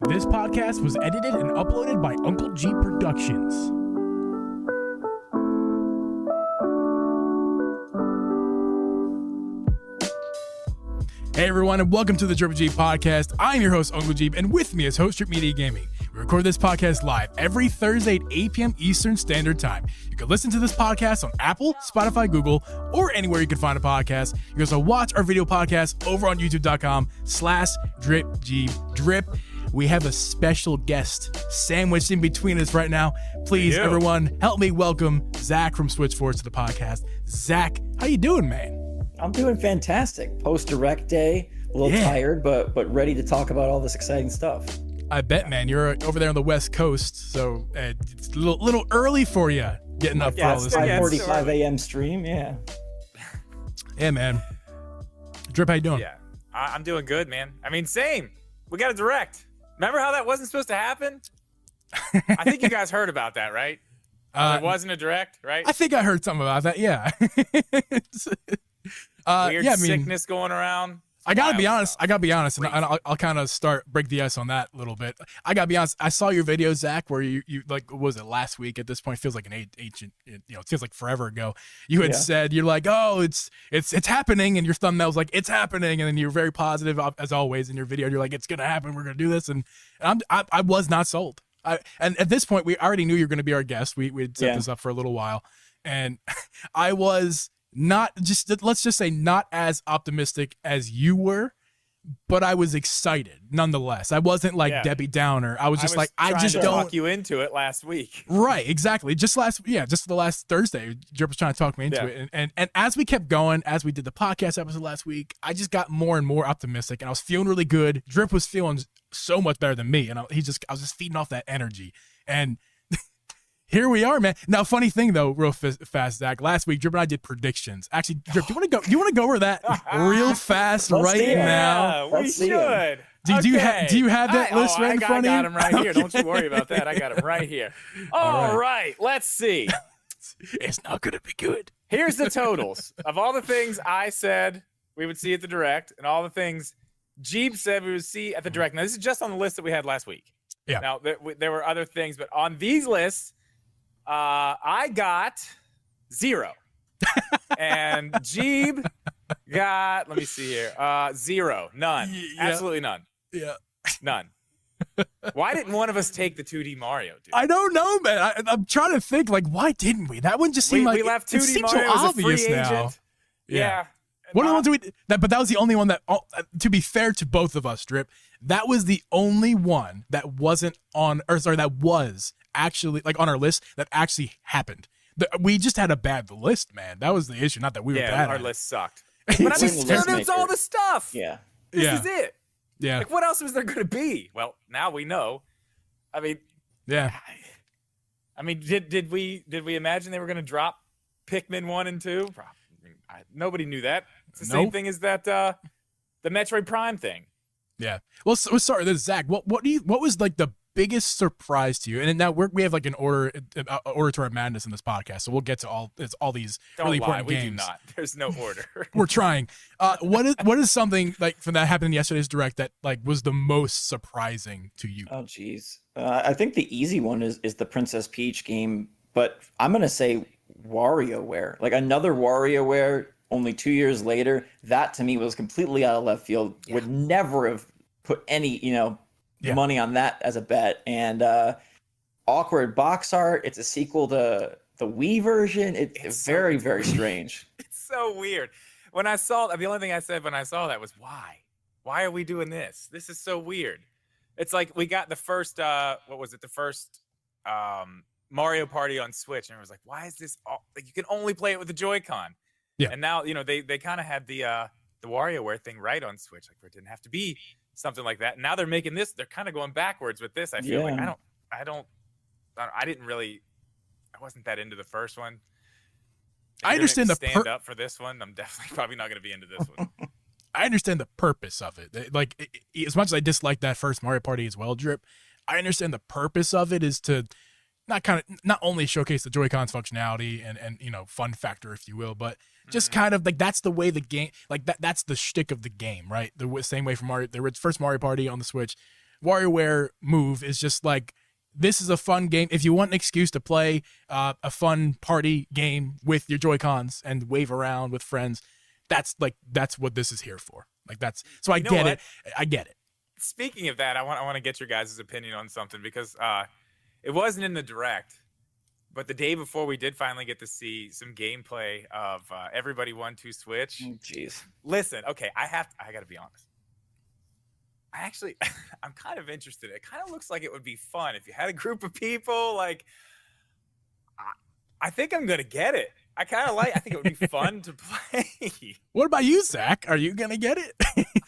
This podcast was edited and uploaded by Uncle Geeb Productions. Hey everyone, and welcome to the Drip Geeb Podcast. I'm your host, Uncle Geeb, and with me is Host Drip Media Gaming. We record this podcast live every Thursday at 8 p.m. Eastern Standard Time. You can listen to this podcast on Apple, Spotify, Google, or anywhere you can find a podcast. You can also watch our video podcast over on youtube.com/DripGeebDrip. We have a special guest sandwiched in between us right now. Please, everyone, help me welcome Zach from Switchforce to the podcast. Zach, how you doing, man? I'm doing fantastic. Post-direct day, a little tired, but ready to talk about all this exciting stuff. I bet, man. You're over there on the West Coast, so it's a little early for you getting up for all this. 5:45 a.m. stream, yeah. Yeah, man. Drip, how you doing? Yeah, I'm doing good, man. I mean, same. We got a direct. Remember how that wasn't supposed to happen? I think you guys heard about that, right? It wasn't a direct, right? I think I heard something about that, yeah. Weird sickness going around. I gotta be honest, and I'll kind of break the ice on that a little bit. I gotta be honest, I saw your video, Zach, where you like, what was it, last week at this point? Feels like an ancient, it feels like forever ago. You had said, you're like, oh, it's happening, and your thumbnail was like, it's happening, and then you're very positive, as always, in your video. You're like, it's gonna happen, we're gonna do this, and I was not sold. And at this point, we already knew you were gonna be our guest. We'd set this up for a little while, and I was let's just say not as optimistic as you were, but I was excited nonetheless. I wasn't like Debbie Downer. I was just I just don't talk you into it last week. Right, exactly. Just the last Thursday, Drip was trying to talk me into it. And as we kept going, as we did the podcast episode last week, I just got more and more optimistic, and I was feeling really good. Drip was feeling so much better than me, and I was just feeding off that energy. And here we are, man. Now, funny thing though, real fast, Zach. Last week, Drip and I did predictions. Actually, Drip, do you want to go over that real fast now? Yeah, we should. Do you have that list right in front of you? I got him right here. Don't you worry about that. I got him right here. All right. Let's see. It's not gonna be good. Here's the totals of all the things I said we would see at the direct, and all the things Geeb said we would see at the direct. Now, this is just on the list that we had last week. Yeah. Now, there were other things, but on these lists, I got 0. And Geeb got, let me see here, 0. None. Absolutely none. Yeah. None. Why didn't one of us take the 2D Mario, dude? I don't know, man. I'm trying to think, like, why didn't we? That one just seemed we left 2D Mario so as a free obvious agent. now. Yeah. One of the ones but that was the only one that, to be fair to both of us, Drip, that was the only one that wasn't that was actually like on our list that actually happened. We just had a bad list, man. That was the issue, not that we were bad. Yeah, our list sucked. But I mean, there's all the stuff. Yeah. This is it. Yeah. Like, what else was there going to be? Well, now we know. I mean, did we imagine they were going to drop Pikmin 1 and 2? Nobody knew that. It's the same thing as that the Metroid Prime thing. Yeah. Well, sorry, this is Zach. What was like the biggest surprise to you? And now we have like an order to our madness in this podcast, so we'll get to all these really important games. We do not. There's no order. We're trying. What is something like from that happened in yesterday's direct that like was the most surprising to you? Oh, geez. I think the easy one is the Princess Peach game, but I'm gonna say WarioWare. Like another WarioWare. Only 2 years later, that to me was completely out of left field. Yeah. Would never have put any, money on that as a bet. And awkward box art. It's a sequel to the Wii version. It's very, very strange. It's so weird. When I saw the only thing I said when I saw that was why? Why are we doing this? This is so weird. It's like we got the first The first Mario Party on Switch, and it was like, why is this you can only play it with the Joy-Con? Yeah. And now, they kind of had the WarioWare thing right on Switch. Like, it didn't have to be something like that. Now they're making this. They're kind of going backwards with this. I feel like I wasn't that into the first one. I understand the stand up for this one. I'm definitely probably not going to be into this one. I understand the purpose of it. Like, as much as I dislike that first Mario Party as well, Drip, I understand the purpose of it is to not only showcase the Joy-Con's functionality and fun factor, if you will, but just kind of like that's the way the game, like that's the shtick of the game, right? The same way from the first Mario Party on the Switch WarioWare move is just like, this is a fun game. If you want an excuse to play a fun party game with your Joy-Cons and wave around with friends, that's what this is here for. Like so I get it. I get it. Speaking of that, I want to get your guys' opinion on something, because it wasn't in the direct, but the day before we did finally get to see some gameplay of Everybody 1-2 Switch. Jeez. Listen, okay, I got to be honest. I'm kind of interested. It kind of looks like it would be fun if you had a group of people. Like, I think I'm gonna get it. I think it would be fun to play. What about you, Zach? Are you gonna get it?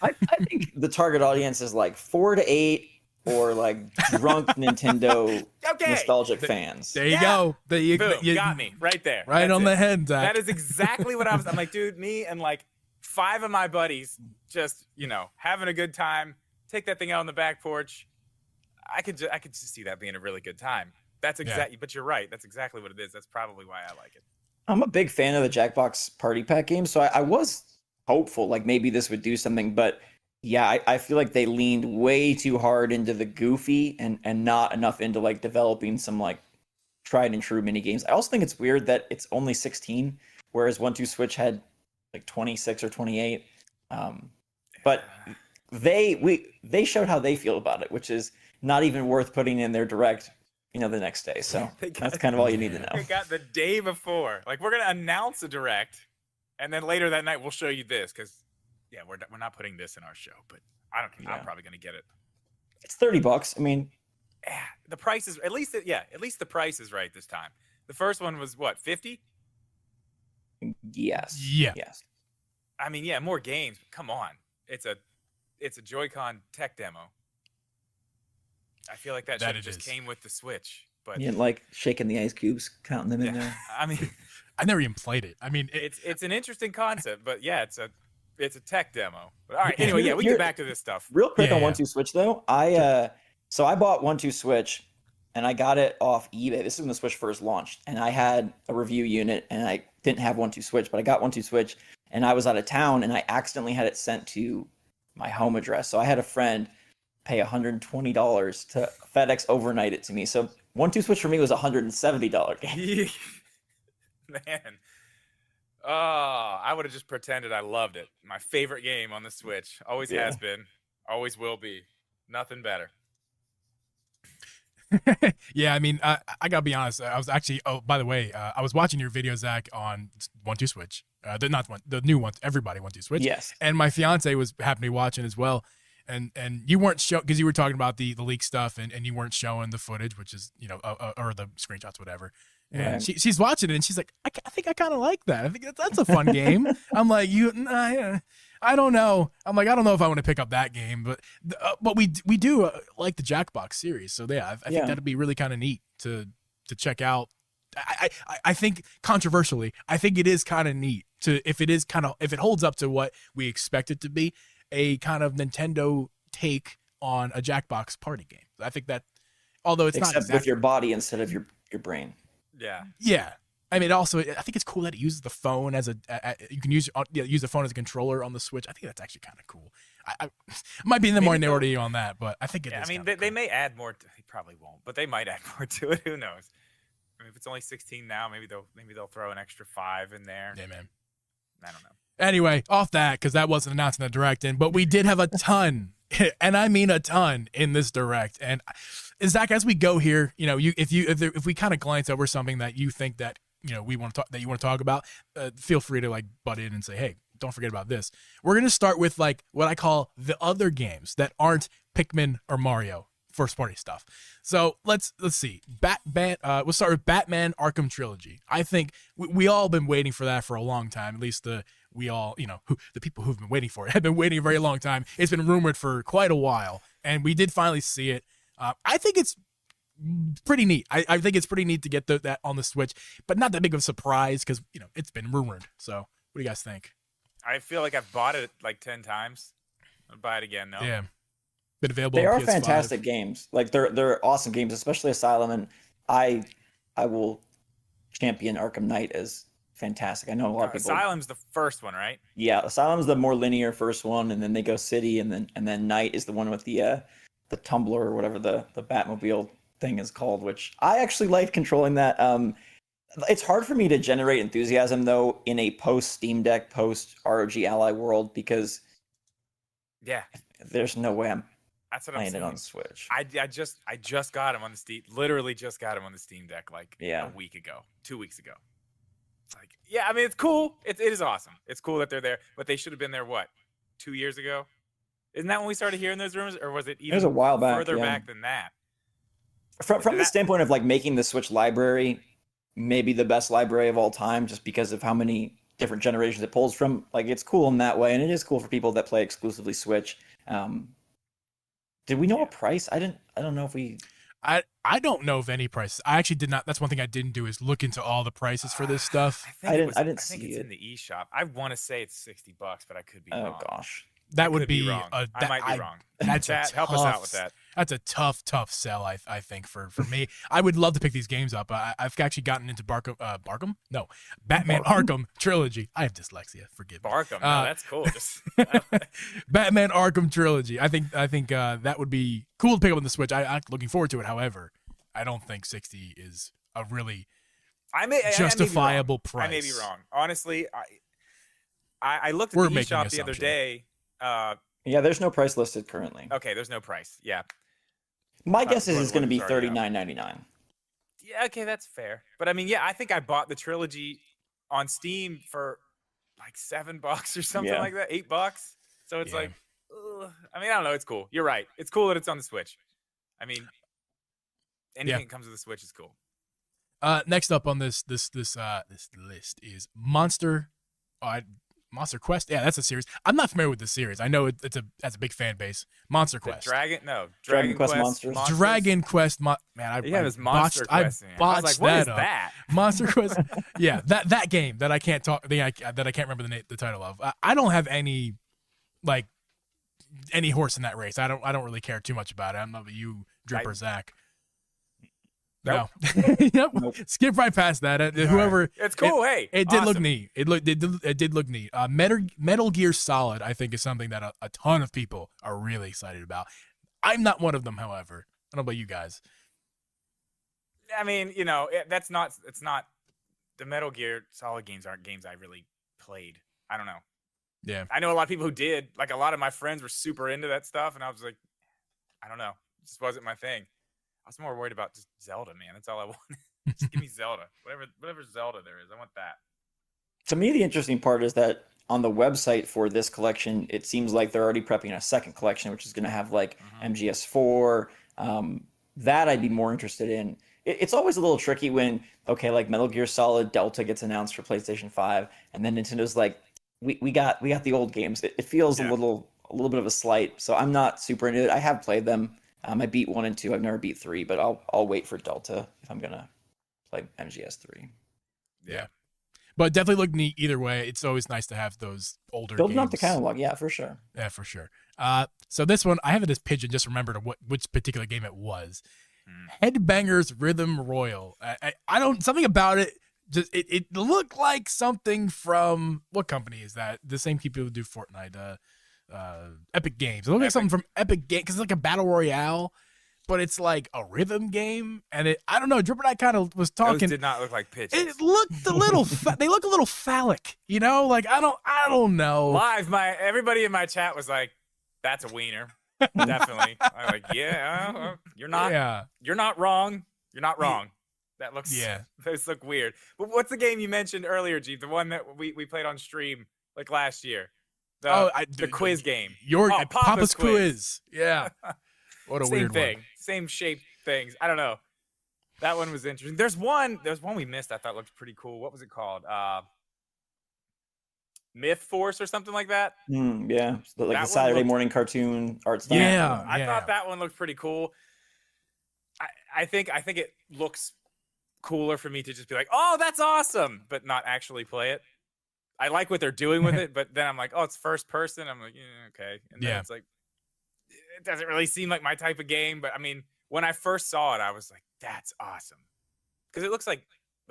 I think the target audience is like 4 to 8, or like drunk Nintendo nostalgic fans. There you go. You got me right there. Right. That's on the head, Zach. That is exactly what I'm like, dude, me and like 5 of my buddies just, having a good time. Take that thing out on the back porch. I could just see that being a really good time. That's exactly, but you're right. That's exactly what it is. That's probably why I like it. I'm a big fan of the Jackbox Party Pack games, so I was hopeful like maybe this would do something, but yeah, I feel like they leaned way too hard into the goofy and not enough into like developing some like tried and true mini games. I also think it's weird that it's only 16, whereas 1-2 Switch had like 26 or 28. But they showed how they feel about it, which is not even worth putting in their direct, the next day. So that's kind of all you need to know. We got the day before. Like, we're gonna announce a direct, and then later that night we'll show you this, because we're not putting this in our show. But I don't care. I'm probably gonna get it. It's $30. I mean, the price is at least the price is right this time. The first one was what, 50? Yes. Yeah. Yes. I mean, more games. Come on. It's a Joy-Con tech demo. I feel like that just came with the Switch. But you didn't like shaking the ice cubes, counting them in there. I mean, I never even played it. I mean, it's an interesting concept, but it's a tech demo. But all right, anyway, we get back to this stuff. Real quick on 1-2 Switch though, I bought 1-2 Switch, and I got it off eBay. This is when the Switch first launched, and I had a review unit, and I didn't have 1-2 Switch, but I got 1-2 Switch, and I was out of town, and I accidentally had it sent to my home address. So I had a friend pay $120 to FedEx overnight it to me. So 1-2 Switch for me was a $170 game. Man. Oh, I would have just pretended I loved it. My favorite game on the Switch. Always has been. Always will be. Nothing better. Yeah, I mean, I gotta be honest. I was actually. Oh, by the way, I was watching your video, Zach, on 1-2 Switch. The new ones. Everybody 1-2 Switch. Yes. And my fiance happened to be watching as well, and you weren't because you were talking about the leak stuff, and you weren't showing the footage, which is or the screenshots, whatever. And right. she's watching it, and she's like, I think I kind of like that. I think that's a fun game. I'm like, I don't know. I'm like, I don't know if I want to pick up that game, but we do like the Jackbox series. So yeah, I think that'd be really kind of neat to check out. I think controversially, I think it is kind of neat if it holds up to what we expect it to be, a kind of Nintendo take on a Jackbox party game. I think that, although it's not exactly with your body instead of your brain. Yeah. Yeah. I mean, also, I think it's cool that it uses the phone you can use the phone as a controller on the Switch. I think that's actually kind of cool. I might be in the minority on that, but I think it is. I mean, they may add more. They probably won't, but they might add more to it. Who knows? I mean, if it's only 16 now, maybe they'll throw an extra 5 in there. Yeah, man. I don't know. Anyway, off that, because that wasn't announced in the direct, but we did have a ton, and I mean a ton, in this direct. And Zach, as we go here, if we kind of glance over something that you think that we want to talk, that you want to talk about, feel free to like butt in and say, hey, don't forget about this. We're gonna start with like what I call the other games that aren't Pikmin or Mario first party stuff. So let's see. We'll start with Batman Arkham Trilogy. I think we all been waiting for that for a long time. At least the people who've been waiting for it have been waiting a very long time. It's been rumored for quite a while, and we did finally see it. I think it's pretty neat. I think it's pretty neat to get that on the Switch, but not that big of a surprise because it's been rumored. So what do you guys think? I feel like I've bought it like 10 times. I'll buy it again. No. Yeah. Been available. They are PS5. fantastic games. Like they're awesome games, especially Asylum, and I will champion Arkham Knight as fantastic. I know a lot of people. Asylum's the first one, right? Yeah, Asylum's the more linear first one, and then they go City, and then Knight is the one with the tumbler or whatever the Batmobile thing is called, which I actually like controlling that. It's hard for me to generate enthusiasm though in a post Steam Deck, post ROG Ally world because Yeah, there's no way I'm that's what I'm playing it on saying. Switch. I just got him on the Steam. Literally just got him on the Steam Deck like Yeah. a week ago, 2 weeks ago. It's like, yeah, I mean, it's cool. It is awesome. It's cool that they're there, but they should have been there. What, 2 years ago? Isn't that when we started hearing those rumors, or was it even was a while back, further yeah. back than that? From the standpoint of like making the Switch library maybe the best library of all time, just because of how many different generations it pulls from. Like it's cool in that way, and it is cool for people that play exclusively Switch. Did we know a price? I don't know if we. I don't know of any prices. I actually did not. That's one thing I didn't do is look into all the prices for this stuff. I didn't I think see it's it in the eShop. I want to say it's $60, but I could be Oh wrong. gosh. That would could be be wrong. a, I might be wrong. That's Chat, a help us out with tough- that. That's a tough sell. I think for me, I would love to pick these games up. I've actually gotten into Batman Arkham trilogy. I have dyslexia. Forgive me. Barkham. No, that's cool. Just Batman Arkham trilogy. I think that would be cool to pick up on the Switch. I'm looking forward to it. However, I don't think 60 is a really justifiable price. I may be wrong. Honestly, I looked at We're the making eShop the other assumption. day. Yeah, there's no price listed currently. Okay, there's no price. Yeah. My guess is what- it's going to be what's already out. $39.99. Yeah, okay, that's fair. But I mean, yeah, I think I bought the trilogy on Steam for like $7 or something Yeah. like that, $8. So it's Yeah. like, ugh. I mean, I don't know. It's cool. You're right. It's cool that it's on the Switch. I mean, anything that comes with the Switch is cool. Next up on this list is Monster Quest. Yeah, that's a series. I'm not familiar with this series. I know it has a big fan base. Monster Quest. Dragon Quest Monsters. Dragon Quest. Man, Yeah, I it was Monster botched, Quest. I man. botched I was like, what is that up. that? Monster Quest. Yeah, that game that I can't talk. That I can't remember the title of. I don't have any horse in that race. I don't really care too much about it. I don't know about you, Drip or Zach. Nope. No. Yep. Nope. Skip right past that. Whoever. It's cool. It did look awesome. neat. It did look neat. Metal Gear Solid, I think, is something that a ton of people are really excited about. I'm not one of them, however. I don't know about you guys. I mean, it's not the Metal Gear Solid games aren't games I really played. I don't know. Yeah. I know a lot of people who did. Like a lot of my friends were super into that stuff, and I was like, I don't know. It just wasn't my thing. I was more worried about just Zelda, man. That's all I wanted. Just give me Zelda. Whatever Zelda there is. I want that. To me, the interesting part is that on the website for this collection, it seems like they're already prepping a second collection, which is going to have like MGS4. That I'd be more interested in. It's always a little tricky when, okay, like Metal Gear Solid Delta gets announced for PlayStation 5, and then Nintendo's like, we got the old games. It feels a little bit of a slight. So I'm not super into it. I have played them. I beat 1 and 2. I've never beat 3, but I'll wait for Delta if I'm gonna play MGS3. Yeah. But definitely look neat either way. It's always nice to have those older Building games. up the catalog, yeah, for sure. Yeah, for sure. So this one, I have this pigeon. Just remembered which particular game it was. Headbangers Rhythm Royal. I don't, something about it. Just it looked like something from, what company is that? The same people who do Fortnite. Epic Games. It looked like something from Epic Games because it's like a battle royale, but it's like a rhythm game. And I don't know. Drip and I kind of was talking. Those did not look like pitches. It looked a little. They look a little phallic, Like I don't know. Live, everybody in my chat was like, "That's a wiener." Definitely. I'm like, yeah, you're not. Yeah. You're not wrong. You're not wrong. That looks. Yeah. Those look weird. But what's the game you mentioned earlier, Jeep? The one that we played on stream like last year. The quiz game. Papa's quiz. Yeah. What a Same weird thing. one. Same shape things. I don't know. That one was interesting. There's one we missed I thought looked pretty cool. What was it called? Myth Force or something like that? Yeah. Like That the Saturday one looked- morning cartoon art style. Yeah. I thought that one looked pretty cool. I think it looks cooler for me to just be like, oh, that's awesome, but not actually play it. I like what they're doing with it, but then I'm like, oh, it's first person. I'm like, yeah, okay. And then it's like, it doesn't really seem like my type of game. But I mean, when I first saw it, I was like, that's awesome. Because it looks like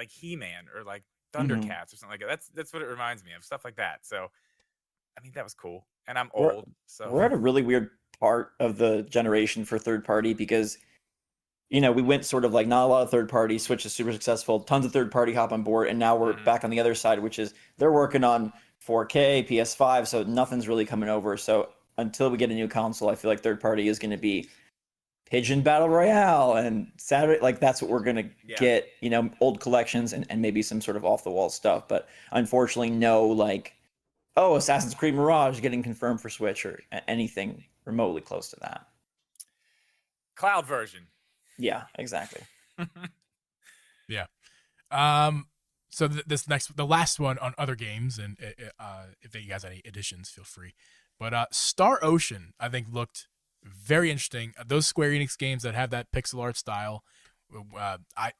He-Man or like Thundercats or something like that. That's what it reminds me of, stuff like that. So, I mean, that was cool. And I'm old. So We're at a really weird part of the generation for third party because we went sort of like not a lot of third party. Switch is super successful, tons of third party hop on board, and now we're back on the other side, which is they're working on 4K, PS5, so nothing's really coming over. So until we get a new console, I feel like third party is going to be Pigeon Battle Royale and Saturday. Like that's what we're going to get, old collections and maybe some sort of off the wall stuff. But unfortunately, no, like, oh, Assassin's Creed Mirage getting confirmed for Switch or anything remotely close to that. Cloud version. Yeah, exactly. Yeah. So the last one on other games, and if you guys have any additions, feel free. But Star Ocean, I think, looked very interesting. Those Square Enix games that have that pixel art style,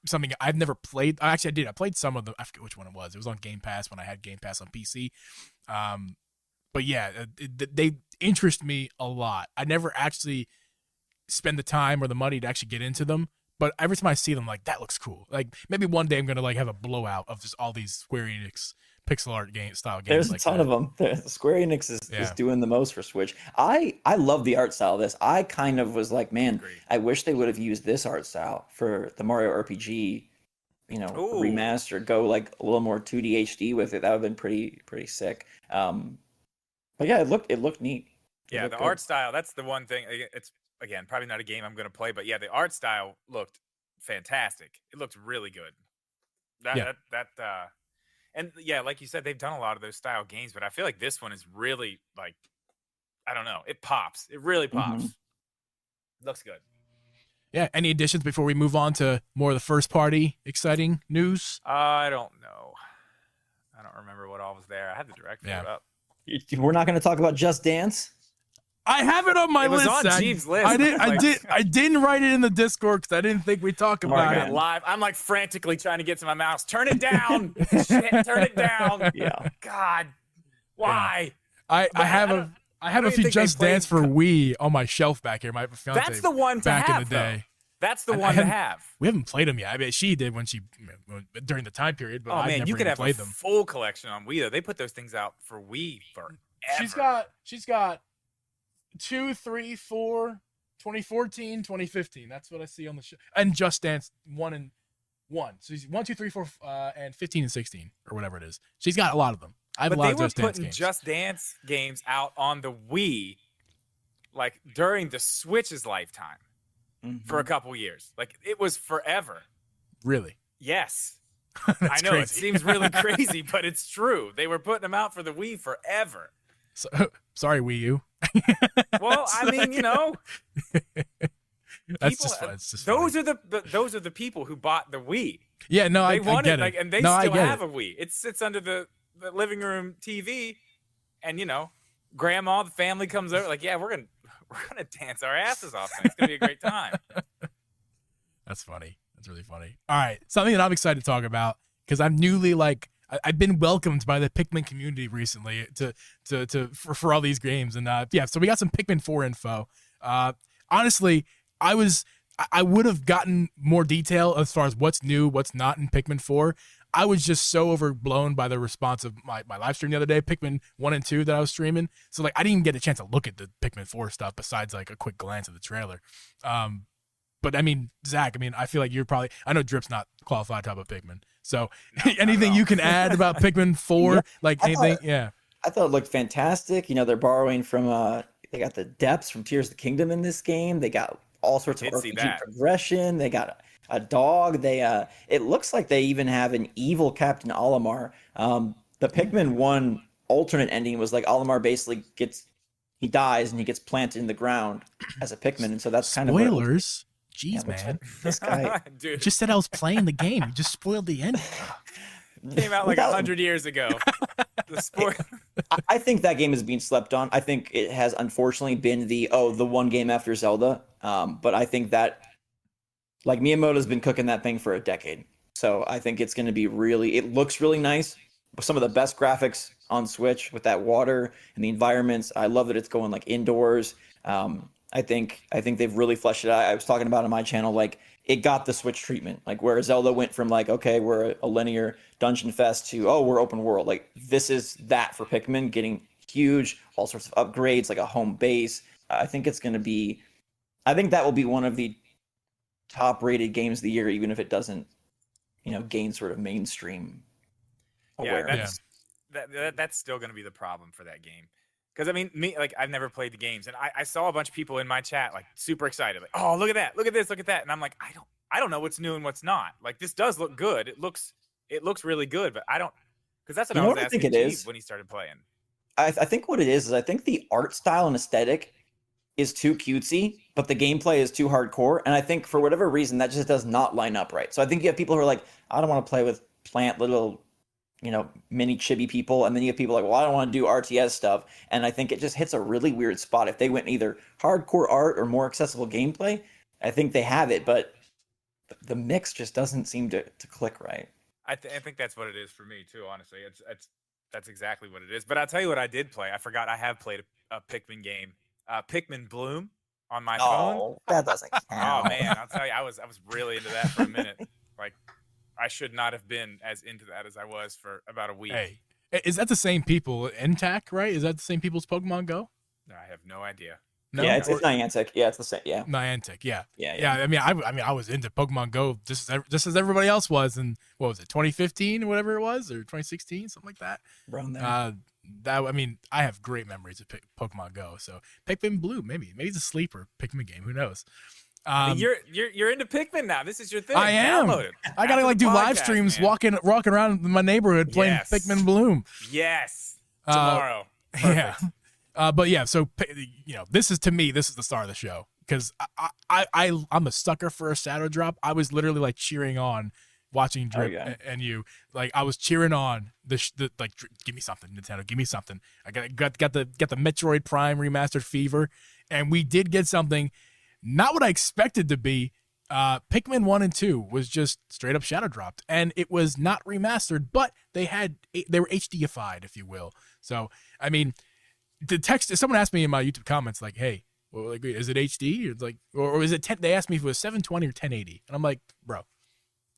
something I've never played. Actually, I did. I played some of them. I forget which one it was. It was on Game Pass when I had Game Pass on PC. But yeah, they interest me a lot. I never actually spend the time or the money to actually get into them. But every time I see them, like, that looks cool. Like, maybe one day I'm going to, like, have a blowout of just all these Square Enix pixel art style games. There's like a ton of them. Square Enix is doing the most for Switch. I love the art style of this. I kind of was like, man, I wish they would have used this art style for the Mario RPG, remaster. Go, like, a little more 2D HD with it. That would have been pretty sick. But, yeah, it looked neat. Yeah, the art style, that's the one thing. It's, again, probably not a game I'm going to play, but yeah, the art style looked fantastic. It looked really good. And yeah, like you said, they've done a lot of those style games, but I feel like this one is really, like, I don't know, it pops. It really pops. Looks good. Yeah. Any additions before we move on to more of the first party exciting news? I don't know. I don't remember what all was there. I had the direct up. We're not going to talk about Just Dance. I have it on my list. It was on Geeb's list. I didn't write it in the Discord because I didn't think we'd talk about it live. I'm like frantically trying to get to my mouse. Turn it down. Shit, turn it down. Yeah. God, why? I have a few Just Dance for Wii on my shelf back here. My fiance. That's the one to back have, in the day. That's the one to have. We haven't played them yet. I mean, she did during the time period. But I've never you could have played a them. full collection on Wii though. They put those things out for Wii forever. She's got 2, 3, 4, 2014, 2015. That's what I see on the show. And Just Dance 1 and 1. So she's 1, 2, 3, 4, and 15 and 16 or whatever it is. She's got a lot of them. I have a lot of Just Dance games. But they were putting Just Dance games out on the Wii, like during the Switch's lifetime, for a couple years. Like it was forever. Really? Yes. I know, it seems really crazy, but it's true. They were putting them out for the Wii forever. So, sorry, Wii U. Well, I mean, That's just fun. It's just those are the people who bought the Wii. Yeah, no, I get it. And they still have a Wii. It sits under the living room TV, and grandma, the family comes over. Like, yeah, we're gonna dance our asses off. It's gonna be a great time. That's funny. That's really funny. All right, something that I'm excited to talk about because I'm newly I've been welcomed by the Pikmin community recently for all these games, and so we got some Pikmin 4 info. Honestly, I would have gotten more detail as far as what's new, what's not in Pikmin 4. I was just so overblown by the response of my live stream the other day, Pikmin 1 and 2 that I was streaming. So I didn't even get a chance to look at the Pikmin 4 stuff besides a quick glance at the trailer. But I mean, Zach, I feel like I know Drip's not qualified to talk about Pikmin. So anything you can add about Pikmin 4, anything? I thought it looked fantastic. They're borrowing from, they got the depths from Tears of the Kingdom in this game. They got all sorts of RPG progression. They got a dog. It looks like they even have an evil Captain Olimar. The Pikmin 1 alternate ending was like Olimar basically he dies and he gets planted in the ground as a Pikmin. And so that's kind of spoilers. Jeez, man. Like this guy Dude. Just said I was playing the game. You just spoiled the ending. Came out like 100 years ago. I think that game is being slept on. I think it has unfortunately been the one game after Zelda. But I think that Miyamoto's been cooking that thing for a decade. So I think it's going to be it looks really nice. Some of the best graphics on Switch with that water and the environments. I love that it's going indoors. I think they've really fleshed it out. I was talking about on my channel, it got the Switch treatment, where Zelda went from okay, we're a linear dungeon fest to, we're open world. This is that for Pikmin, getting huge, all sorts of upgrades, a home base, I think it's going to be. I think that will be one of the top rated games of the year, even if it doesn't, gain sort of mainstream Yeah, awareness. that's still going to be the problem for that game. Because I mean, like I've never played the games, and I saw a bunch of people in my chat like super excited, like, oh, look at that, look at this, look at that, and I'm like, I don't know what's new and what's not. Like this does look good. It looks really good, but I don't, because that's what You I know was what I think asking it Geeb is? when he started playing. I think what it is I think the art style and aesthetic is too cutesy, but the gameplay is too hardcore. And I think for whatever reason, that just does not line up right. So I think you have people who are like, I don't want to play with plant little, mini chibi people. And then you have people like, well, I don't want to do RTS stuff. And I think it just hits a really weird spot. If they went either hardcore art or more accessible gameplay, I think they have it. But the mix just doesn't seem to click right. I think that's what it is for me too. Honestly, that's exactly what it is. But I'll tell you what I did play. I forgot I have played a Pikmin game, Pikmin Bloom, on my phone. Oh, that doesn't count. Oh man, I'll tell you, I was really into that for a minute. Like, I should not have been as into that as I was for about a week. Hey, is that the same people? NTAC, right? Is that the same people's Pokemon Go? I have no idea. No? Yeah, it's Niantic. Yeah, it's the same. Yeah, Niantic. Yeah. Yeah. I mean, I was into Pokemon Go just as everybody else was, in what was it, 2015 or whatever it was, or 2016, something like that. Around there. I mean, I have great memories of Pokemon Go. So Pikmin Blue, maybe it's a sleeper Pikmin game. Who knows? I mean, you're into Pikmin now. This is your thing. I am. Download it. I gotta like do live streams, man. walking around my neighborhood playing Pikmin Bloom. Yes. Tomorrow. Yeah. But yeah, so this is the star of the show, because I'm a sucker for a shadow drop. I was literally like cheering on watching Drip and you, like I was cheering on the like, give me something, Nintendo, give me something. I got the Metroid Prime remastered fever, and we did get something, not what I expected to be. Pikmin 1 and 2 was just straight up shadow dropped, and it was not remastered, but they were HDified, if you will. So I mean, the text, someone asked me in my YouTube comments, like, hey, well, like, is it HD? It's like, or is it 10? They asked me if it was 720 or 1080. And I'm like, bro,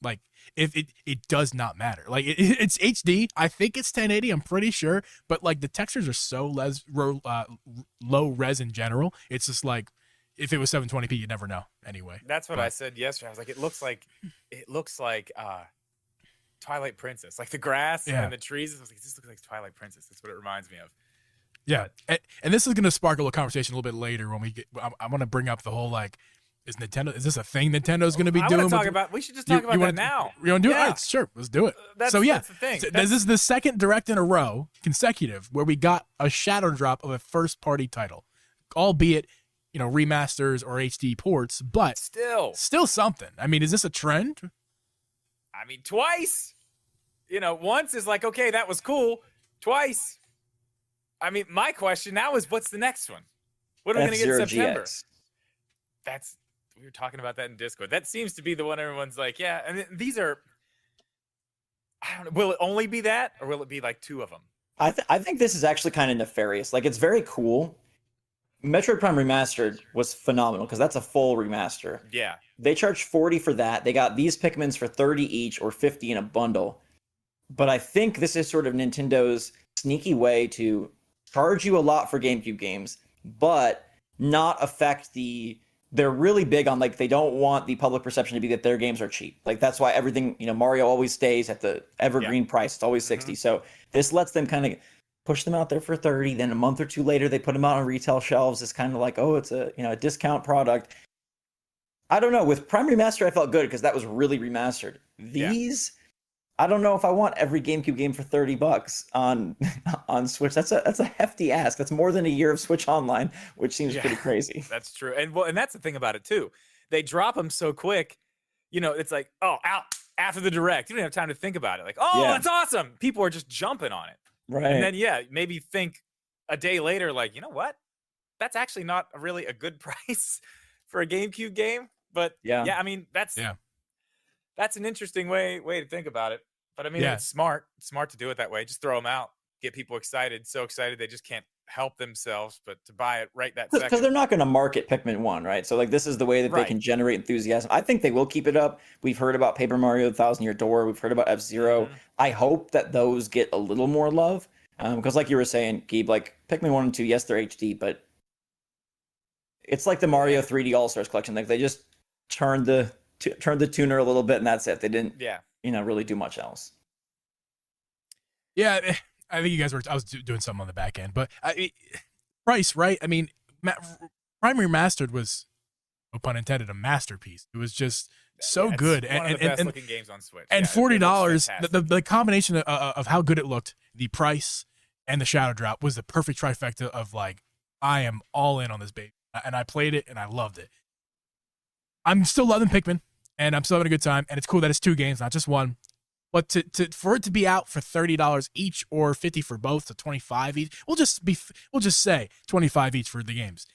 like, if it does not matter. Like, it's HD. I think it's 1080. I'm pretty sure. But like, the textures are so low res in general. It's just like, if it was 720p, you'd never know anyway. That's what I said yesterday. I was like, it looks like Twilight Princess. Like the grass and the trees. I was like, this looks like Twilight Princess. That's what it reminds me of. Yeah, and this is going to spark a little conversation a little bit later when we get. I'm going to bring up the whole, like, is this a thing Nintendo's going to be doing? We should just talk about that now. You want to do it? All right, sure, let's do it. That's the thing. This is the second direct in a row, consecutive, where we got a shadow drop of a first party title, albeit remasters or HD ports, but still something. I mean, is this a trend? I mean, twice. Once is like, okay, that was cool. Twice. I mean, my question now is, what's the next one? What are we going to get in September? We were talking about that in Discord. That seems to be the one everyone's like, yeah. And these are, I don't know. Will it only be that, or will it be like two of them? I think this is actually kind of nefarious. Like, it's very cool. Metroid Prime Remastered was phenomenal because that's a full remaster. Yeah. They charged $40 for that. They got these Pikmins for $30 each or $50 in a bundle. But I think this is sort of Nintendo's sneaky way to charge you a lot for GameCube games, but not affect they're really big on, like, they don't want the public perception to be that their games are cheap. Like, that's why everything, Mario always stays at the evergreen price. It's always 60. So this lets them kind of push them out there for 30. Then a month or two later, they put them out on retail shelves. It's kind of like, oh, it's a discount product. I don't know. With Prime Remaster, I felt good because that was really remastered. These, I don't know if I want every GameCube game for $30 on Switch. That's a hefty ask. That's more than a year of Switch Online, which seems pretty crazy. That's true. And that's the thing about it too. They drop them so quick. It's like, oh, out after the direct. You don't have time to think about it. Like, oh, that's awesome. People are just jumping on it. Right. And then maybe think a day later, like, you know what? That's actually not really a good price for a GameCube game. But I mean, that's an interesting way to think about it. But I mean, it's smart. It's smart to do it that way. Just throw them out, get people excited, so excited they just can't help themselves but to buy it right that second. Because they're not going to market Pikmin 1, right? So like, this is the way that they can generate enthusiasm. I think they will keep it up. We've heard about Paper Mario: The Thousand Year Door. We've heard about F-Zero. I hope that those get a little more love. Because like you were saying, Geeb, like Pikmin 1 and 2, yes, they're HD, but It's like the Mario 3D All Stars collection. Like they just turned the tuner a little bit, and that's it. They didn't, really do much else. Yeah, I think you guys were. I was doing something on the back end, but price, right? I mean, Primary Mastered was, no pun intended, a masterpiece. It was just so good, one of the best looking games on Switch. And $40, the combination of how good it looked, the price, and the shadow drop was the perfect trifecta of like, I am all in on this baby, and I played it and I loved it. I'm still loving Pikmin, and I'm still having a good time, and it's cool that it's 2 games, not just one. But for it to be out for $30 each or $50 for both, so $25 each, we'll just say $25 each for the games.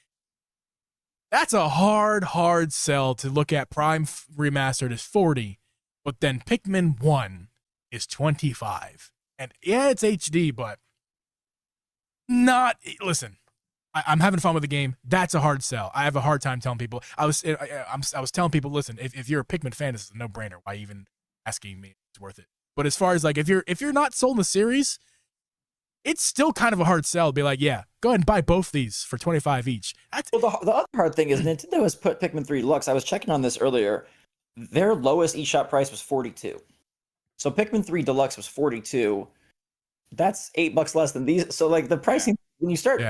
That's a hard sell to look at. Prime Remastered is $40, but then Pikmin 1 is $25. And yeah, it's HD, but listen, I'm having fun with the game. That's a hard sell. I have a hard time telling people. I was telling people, listen, if you're a Pikmin fan, this is a no-brainer. Why even asking me? It's worth it. But as far as like, if you're not sold in the series, it's still kind of a hard sell to be like, yeah, go ahead and buy both these for $25 each. Well, the other hard thing is Nintendo has put Pikmin 3 Deluxe. I was checking on this earlier. Their lowest eShop price was $42. So Pikmin 3 Deluxe was $42. That's $8 less than these. So like the pricing, when you start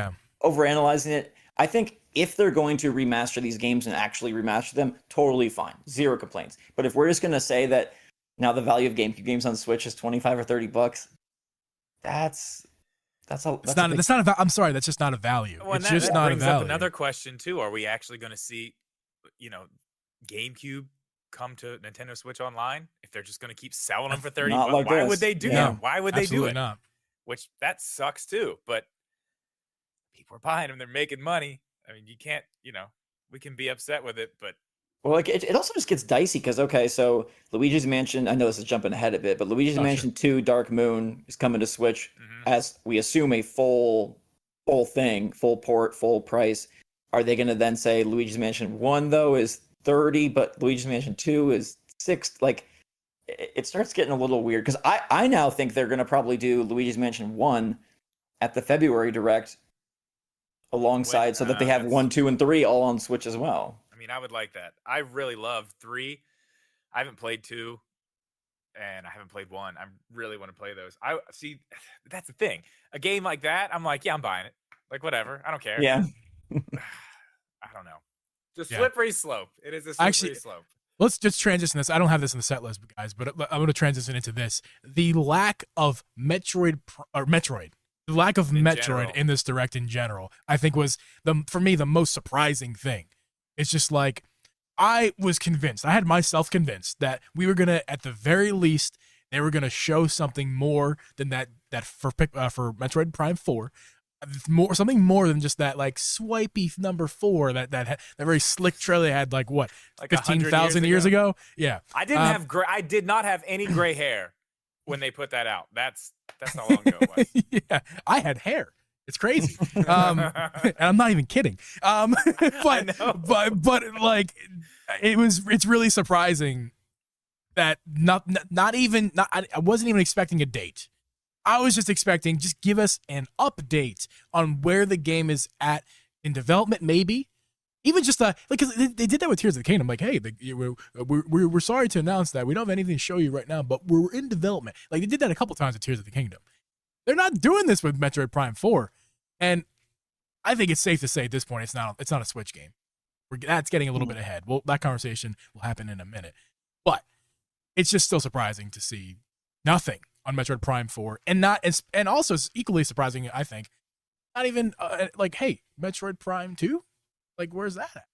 overanalyzing it, I think if they're going to remaster these games and actually remaster them, totally fine. 0 complaints. But if we're just going to say that now the value of GameCube games on Switch is $25 or $30, I'm sorry, that's just not a value. Well, it's just not a value. That brings up another question too. Are we actually going to see, GameCube come to Nintendo Switch Online if they're just going to keep selling them for $30? Why would they do that? Why would they do it? Not. Which that sucks too. But people are buying them; they're making money. I mean, you can't. We can be upset with it, but. Well, like it also just gets dicey because so Luigi's Mansion. I know this is jumping ahead a bit, but Luigi's Mansion 2 Dark Moon is coming to Switch as we assume a full thing, full port, full price. Are they going to then say Luigi's Mansion 1 though is $30, but Luigi's Mansion 2 is $6? Like it starts getting a little weird because I now think they're going to probably do Luigi's Mansion 1 at the February Direct alongside so that they have 1, 2, and 3 all on Switch as well. I mean, I would like that. I really love 3. I haven't played 2, and I haven't played 1. I really want to play those. I see. That's the thing. A game like that, I'm like, yeah, I'm buying it. Like, whatever. I don't care. Yeah. I don't know. Just slippery slope. It is a slippery slope. Let's just transition this. I don't have this in the set list, guys, but I'm going to transition into this. The lack of Metroid. The lack of Metroid in this Direct in general, I think was, for me, the most surprising thing. It's just like, I was convinced, I had myself convinced that we were going to, at the very least, they were going to show something more than that for Metroid Prime 4. Something more than just that like swipey number 4 that very slick trailer had like 15,000 years ago. Yeah. I did not have any gray hair when they put that out. That's how long ago it was. Yeah. I had hair. It's crazy. And I'm not even kidding. But like it's really surprising that I wasn't even expecting a date. I was just expecting, just give us an update on where the game is at in development, maybe. Even just because they did that with Tears of the Kingdom. Like, hey, we're sorry to announce that we don't have anything to show you right now, but we're in development. Like they did that a couple times with Tears of the Kingdom. They're not doing this with Metroid Prime 4, and I think it's safe to say at this point it's not a Switch game. That's getting a little bit ahead. Well, that conversation will happen in a minute, but it's just still surprising to see nothing on Metroid Prime 4, and also it's equally surprising, I think, not even like, hey, Metroid Prime 2, like where's that at?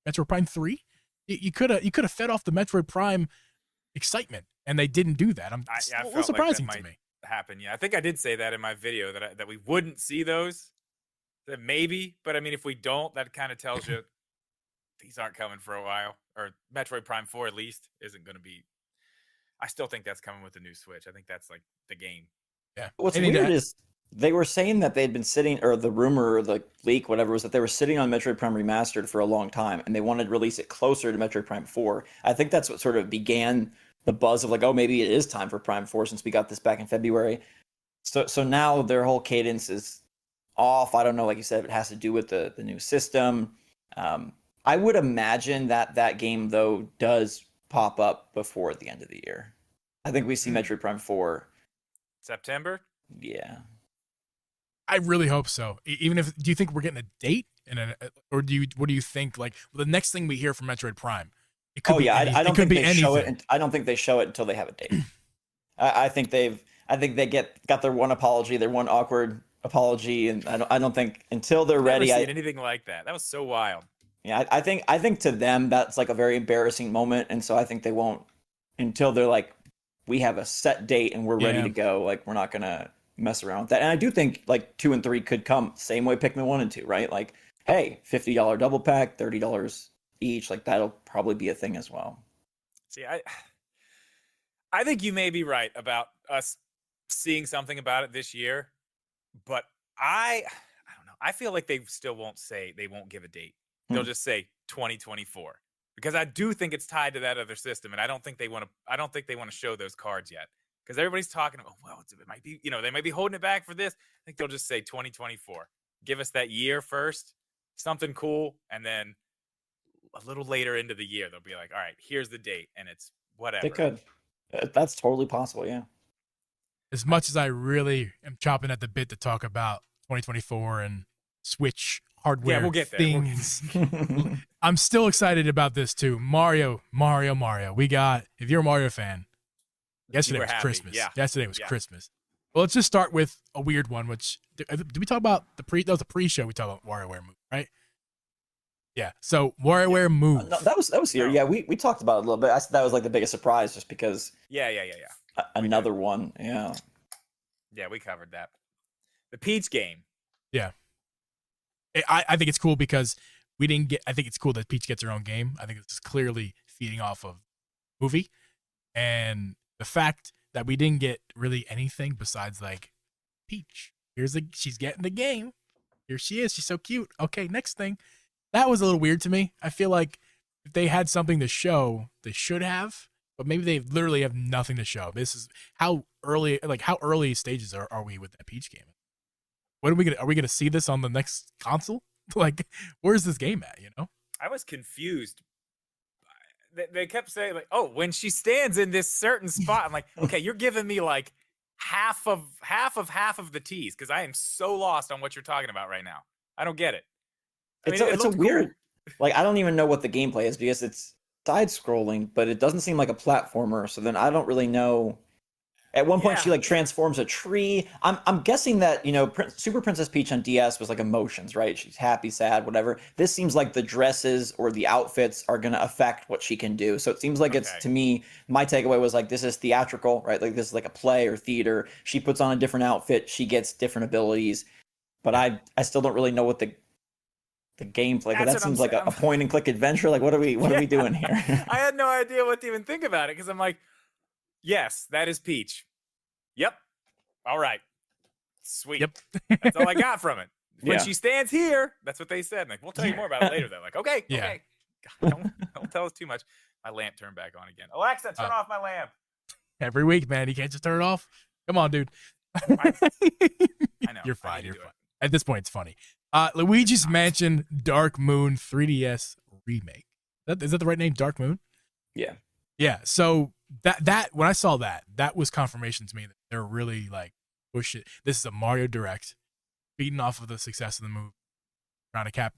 Metroid Prime 3, you could have fed off the Metroid Prime excitement, and they didn't do that. It's a little surprising to me. Happen, yeah. I think I did say that in my video that we wouldn't see those, that maybe, but I mean, if we don't, that kind of tells you these aren't coming for a while, or Metroid Prime 4 at least isn't going to be. I still think that's coming with the new Switch. I think that's like the game. Yeah. What's weird is they were saying that they'd been sitting, or the rumor or the leak, whatever, was that they were sitting on Metroid Prime Remastered for a long time, and they wanted to release it closer to Metroid Prime 4. I think that's what sort of began the buzz of like, oh, maybe it is time for Prime 4 since we got this back in February. So now their whole cadence is off. I don't know, like you said, if it has to do with the new system. I would imagine that game though does pop up before the end of the year. I think we see Metroid Prime 4. September. Yeah. I really hope so. Even if, do you think we're getting a date, or what do you think? Like the next thing we hear from Metroid Prime, it could Oh be yeah, I it don't could think be they show anything. it. I don't think they show it until they have a date. I think they got their one apology, their one awkward apology, and I don't think until they're I've never ready. seen anything like that. That was so wild. Yeah, I think to them that's like a very embarrassing moment, and so I think they won't until they're like, we have a set date and we're ready Yeah. to go. Like we're not gonna mess around with that. And I do think like 2 and 3 could come same way Pikmin 1 and 2, right? Like, hey, $50 double pack, $30 each. Like that'll probably be a thing as well. See, I think you may be right about us seeing something about it this year, but I don't know. I feel like they still won't say, they won't give a date. They'll just say 2024 because I do think it's tied to that other system, and I don't think they want to show those cards yet because everybody's talking about, well, it might be, they might be holding it back for this. I think they'll just say 2024. Give us that year first, something cool, and then a little later into the year they'll be like, all right, here's the date, and it's whatever. They could. That's totally possible. Yeah. As much as I really am chopping at the bit to talk about 2024 and Switch hardware we'll get there. things, I'm still excited about this too. Mario. We got, if you're a Mario fan, yesterday was Christmas. Yeah. Yesterday was Christmas. Well, let's just start with a weird one, which, did we talk about that was a pre-show we talked about WarioWare Move, right? Yeah. So WarioWare Move. No, that was here. Yeah, we talked about it a little bit. That was like the biggest surprise just because Yeah. another one. Yeah. Yeah, we covered that. The Peach game. Yeah. I think it's cool because we didn't get, I think it's cool that Peach gets her own game. I think this is clearly feeding off of movie. And the fact that we didn't get really anything besides like Peach. She's getting the game. Here she is. She's so cute. Okay, next thing. That was a little weird to me. I feel like if they had something to show, they should have, but maybe they literally have nothing to show. This is how early stages are we with that Peach game? Are we gonna see this on the next console? Like, where's this game at? I was confused. They kept saying like, "Oh, when she stands in this certain spot," I'm like, "Okay, you're giving me like half of the tease because I am so lost on what you're talking about right now. I don't get it." It's a weird, like I don't even know what the gameplay is because it's side scrolling, but it doesn't seem like a platformer. So then I don't really know. At one point, she like transforms a tree. I'm guessing that Super Princess Peach on DS was like emotions, right? She's happy, sad, whatever. This seems like the dresses or the outfits are gonna affect what she can do. So it seems like it's, to me, my takeaway was like this is theatrical, right? Like this is like a play or theater. She puts on a different outfit, she gets different abilities, but I still don't really know what the gameplay. That seems like a point and click adventure. Like what are we doing here? I had no idea what to even think about it because I'm like, yes, that is Peach. Yep. All right. Sweet. Yep. That's all I got from it. When Yeah. she stands here, that's what they said. Like, we'll tell you more about it later. They're like, okay, Yeah. okay. God, don't tell us too much. My lamp turned back on again. Alexa, turn off my lamp. Every week, man. You can't just turn it off. Come on, dude. I know. You're fine. You're fine. At this point, it's funny. Luigi's Mansion Dark Moon 3DS remake. Is that the right name? Dark Moon? Yeah. Yeah. So that when I saw that was confirmation to me that they're really like push it. This is a Mario Direct, feeding off of the success of the movie.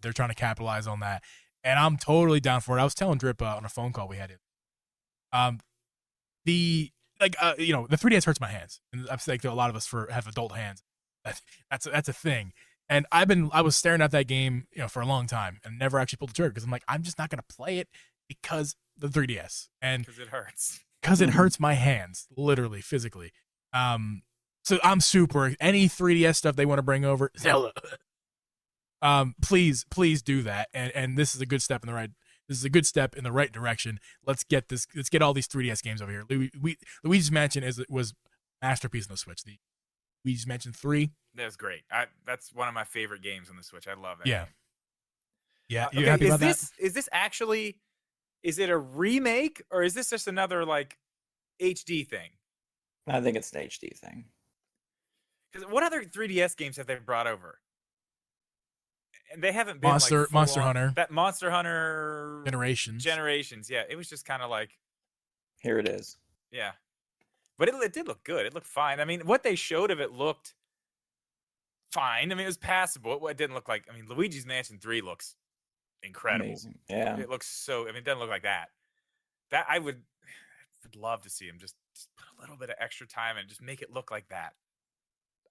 They're trying to capitalize on that, and I'm totally down for it. I was telling Drip on a phone call we had. The 3DS hurts my hands, and I'm like a lot of us have adult hands. That's a thing. And I was staring at that game, for a long time and never actually pulled the trigger because I'm like, I'm just not gonna play it because the 3DS and because it hurts. Because it hurts my hands, literally, physically. So I'm super. Any 3DS stuff they want to bring over, Zelda. Please do that. And this is a good step in the right. This is a good step in the right direction. Let's get all these 3DS games over here. Luigi's Mansion was masterpiece on the Switch. The Luigi's Mansion 3. That was great. That's one of my favorite games on the Switch. I love it. Yeah. Yeah. You happy about that? Is this actually? Is it a remake or is this just another like HD thing? I think it's an HD thing. Because what other 3DS games have they brought over? and they haven't been Monster like full on, Hunter. That Monster Hunter Generations. Yeah, it was just kind of like, Here it is. yeah, but it did look good. It looked fine. I mean, what they showed of it looked fine. I mean, it was passable. It didn't look like. I mean, Luigi's Mansion 3 looks incredible. Amazing. Yeah. It looks so. I mean, it doesn't look like that. That I would love to see him just put a little bit of extra time and just make it look like that.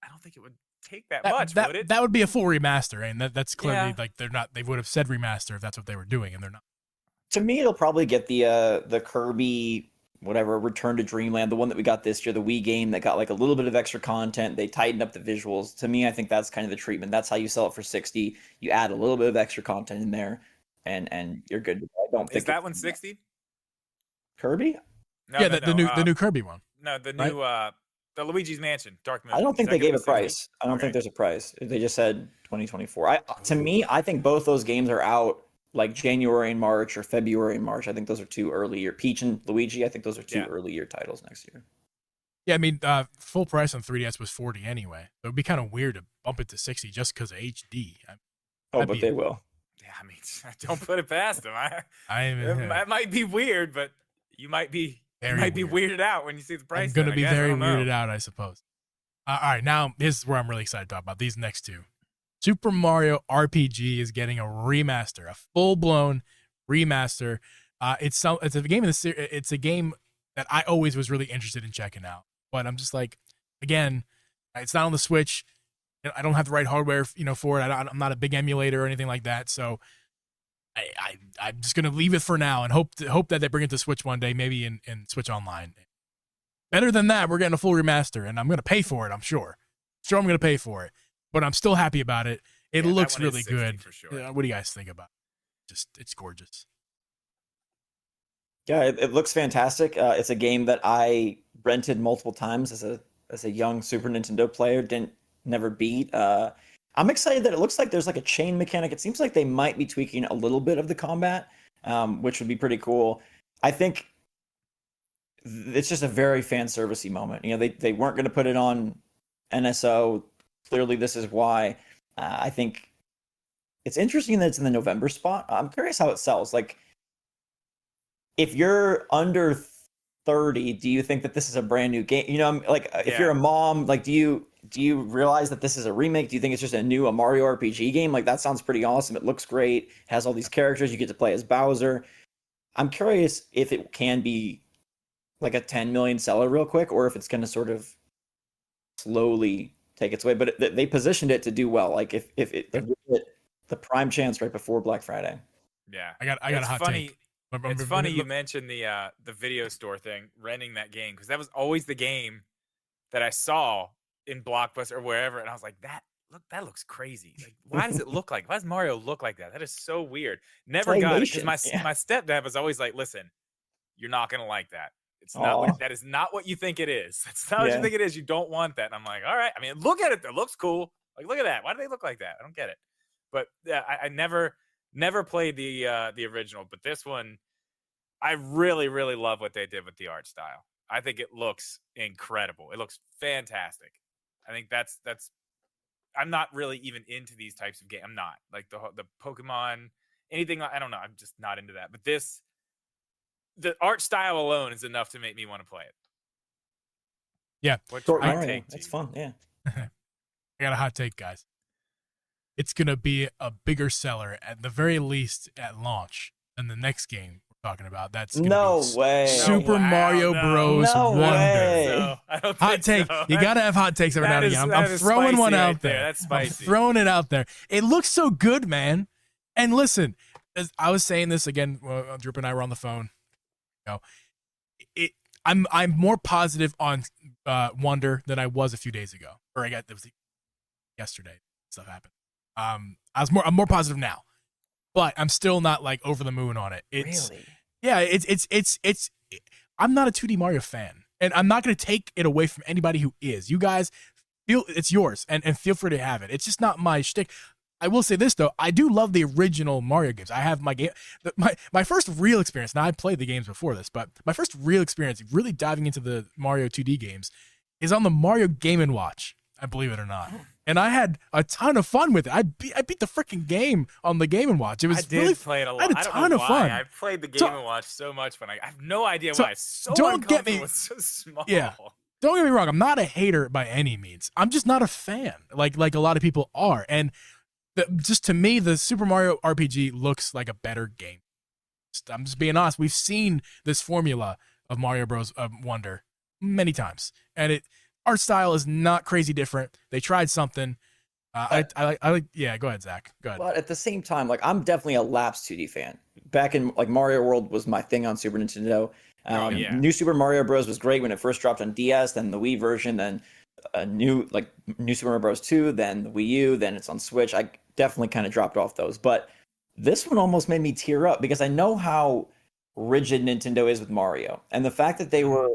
I don't think it would take that much, would it? That would be a full remaster, and that's clearly Yeah. like they're not. They would have said remaster if that's what they were doing, and they're not. To me, it'll probably get the Kirby whatever Return to Dreamland, the one that we got this year, the Wii game that got like a little bit of extra content. They tightened up the visuals. To me, I think that's kind of the treatment. That's how you sell it for 60. You add a little bit of extra content in there, and you're good. I don't think Is that one 60? Kirby? No, Yeah, no, the no, new Kirby one. No, the right? new the Luigi's Mansion, Dark Moon. I don't think Is they that gonna gave a be 60? price. I don't Okay. think there's a price. They just said 2024. To me, I think both those games are out like January and March or February and March. I think those are two early year. Peach and Luigi, I think those are two early year titles next year. Yeah, I mean, full price on 3DS was 40 anyway. So it'd be kind of weird to bump it to 60 just because of HD. But they will. Yeah, I mean, don't put it past them. That might be weird, but you might be weirded out when you see the price. I'm going to be very weirded out, I suppose. All right, now this is where I'm really excited to talk about these next two. Super Mario RPG is getting a remaster, a full-blown remaster. It's a game in the it's a game that I always was really interested in checking out, but I'm just like, again, it's not on the Switch. I don't have the right hardware, for it. I'm not a big emulator or anything like that, so I'm just gonna leave it for now and hope that they bring it to Switch one day, maybe in Switch Online. Better than that, we're getting a full remaster, and I'm gonna pay for it. I'm sure I'm gonna pay for it, but I'm still happy about it. It looks really good. For sure. What do you guys think about it? It's gorgeous. Yeah, it looks fantastic. It's a game that I rented multiple times as a young Super Nintendo player. Never beat. I'm excited that it looks like there's like a chain mechanic. It seems like they might be tweaking a little bit of the combat, which would be pretty cool. I think it's just a very fan servicey moment. They weren't going to put it on NSO. Clearly, this is why. I think it's interesting that it's in the November spot. I'm curious how it sells. Like, if you're under 30, do you think that this is a brand new game? If you're a mom, like, do you realize that this is a remake? Do you think it's just a Mario RPG game? Like, that sounds pretty awesome. It looks great. It has all these characters. You get to play as Bowser. I'm curious if it can be like a 10 million seller real quick, or if it's going to sort of slowly take its way. But they positioned it to do well. Like, if the prime chance right before Black Friday. Yeah, I got a hot take. It's funny you mentioned the video store thing, renting that game, because that was always the game that I saw in Blockbuster or wherever, and I was like, that looks crazy. Like, why does it look like? Why does Mario look like that? That is so weird. Never got it, because my stepdad was always like, listen, you're not gonna like that. It's not that is not what you think it is. That's not what you think it is. You don't want that. And I'm like, all right. I mean, look at it. It looks cool. Like, look at that. Why do they look like that? I don't get it. But yeah, I never played the original, but this one, I really, really love what they did with the art style. I think it looks incredible. It looks fantastic. I think that's. I'm not really even into these types of games. I'm not like the Pokemon, anything. I don't know. I'm just not into that. But the art style alone is enough to make me want to play it. Yeah, It's fun. Yeah, I got a hot take, guys. It's gonna be a bigger seller at the very least at launch than the next game we're talking about. That's no way. Super Mario Bros. Wonder. Way. I don't Hot take. So. You gotta have hot takes every now and again. I'm throwing one out there. That's spicy. I'm throwing it out there. It looks so good, man. And listen, as I was saying this again. Drip and I were on the phone. I'm more positive on Wonder than I was a few days ago, or it was yesterday. Stuff happened. I'm more positive now, but I'm still not like over the moon on it. Really? Yeah. It's. I'm not a 2D Mario fan, and I'm not going to take it away from anybody who is. You guys feel it's yours, and feel free to have it. It's just not my shtick. I will say this though, I do love the original Mario games. I have my game, my first real experience. Now I played the games before this, but my first real experience, really diving into the Mario 2D games, is on the Mario Game & Watch. I believe it or not. and I had a ton of fun with it. I beat the freaking game on the Game and Watch. It was I did really play it a lot. I had a ton of fun. I played the Game So- and Watch so much fun. I have no idea so why. It's so don't get me- uncomfortable. It's so small. Yeah. Don't get me wrong. I'm not a hater by any means. I'm just not a fan, like a lot of people are. And just to me, the Super Mario RPG looks like a better game. I'm just being honest. We've seen this formula of Mario Bros. Wonder many times, and art style is not crazy different. They tried something. I like. Yeah, go ahead, Zach. Go ahead. But at the same time, like I'm definitely a lapsed 2D fan. Back in like Mario World was my thing on Super Nintendo. New Super Mario Bros. Was great when it first dropped on DS, then the Wii version, then New Super Mario Bros. 2, then the Wii U, then it's on Switch. I definitely kind of dropped off those. But this one almost made me tear up because I know how rigid Nintendo is with Mario. And the fact that they were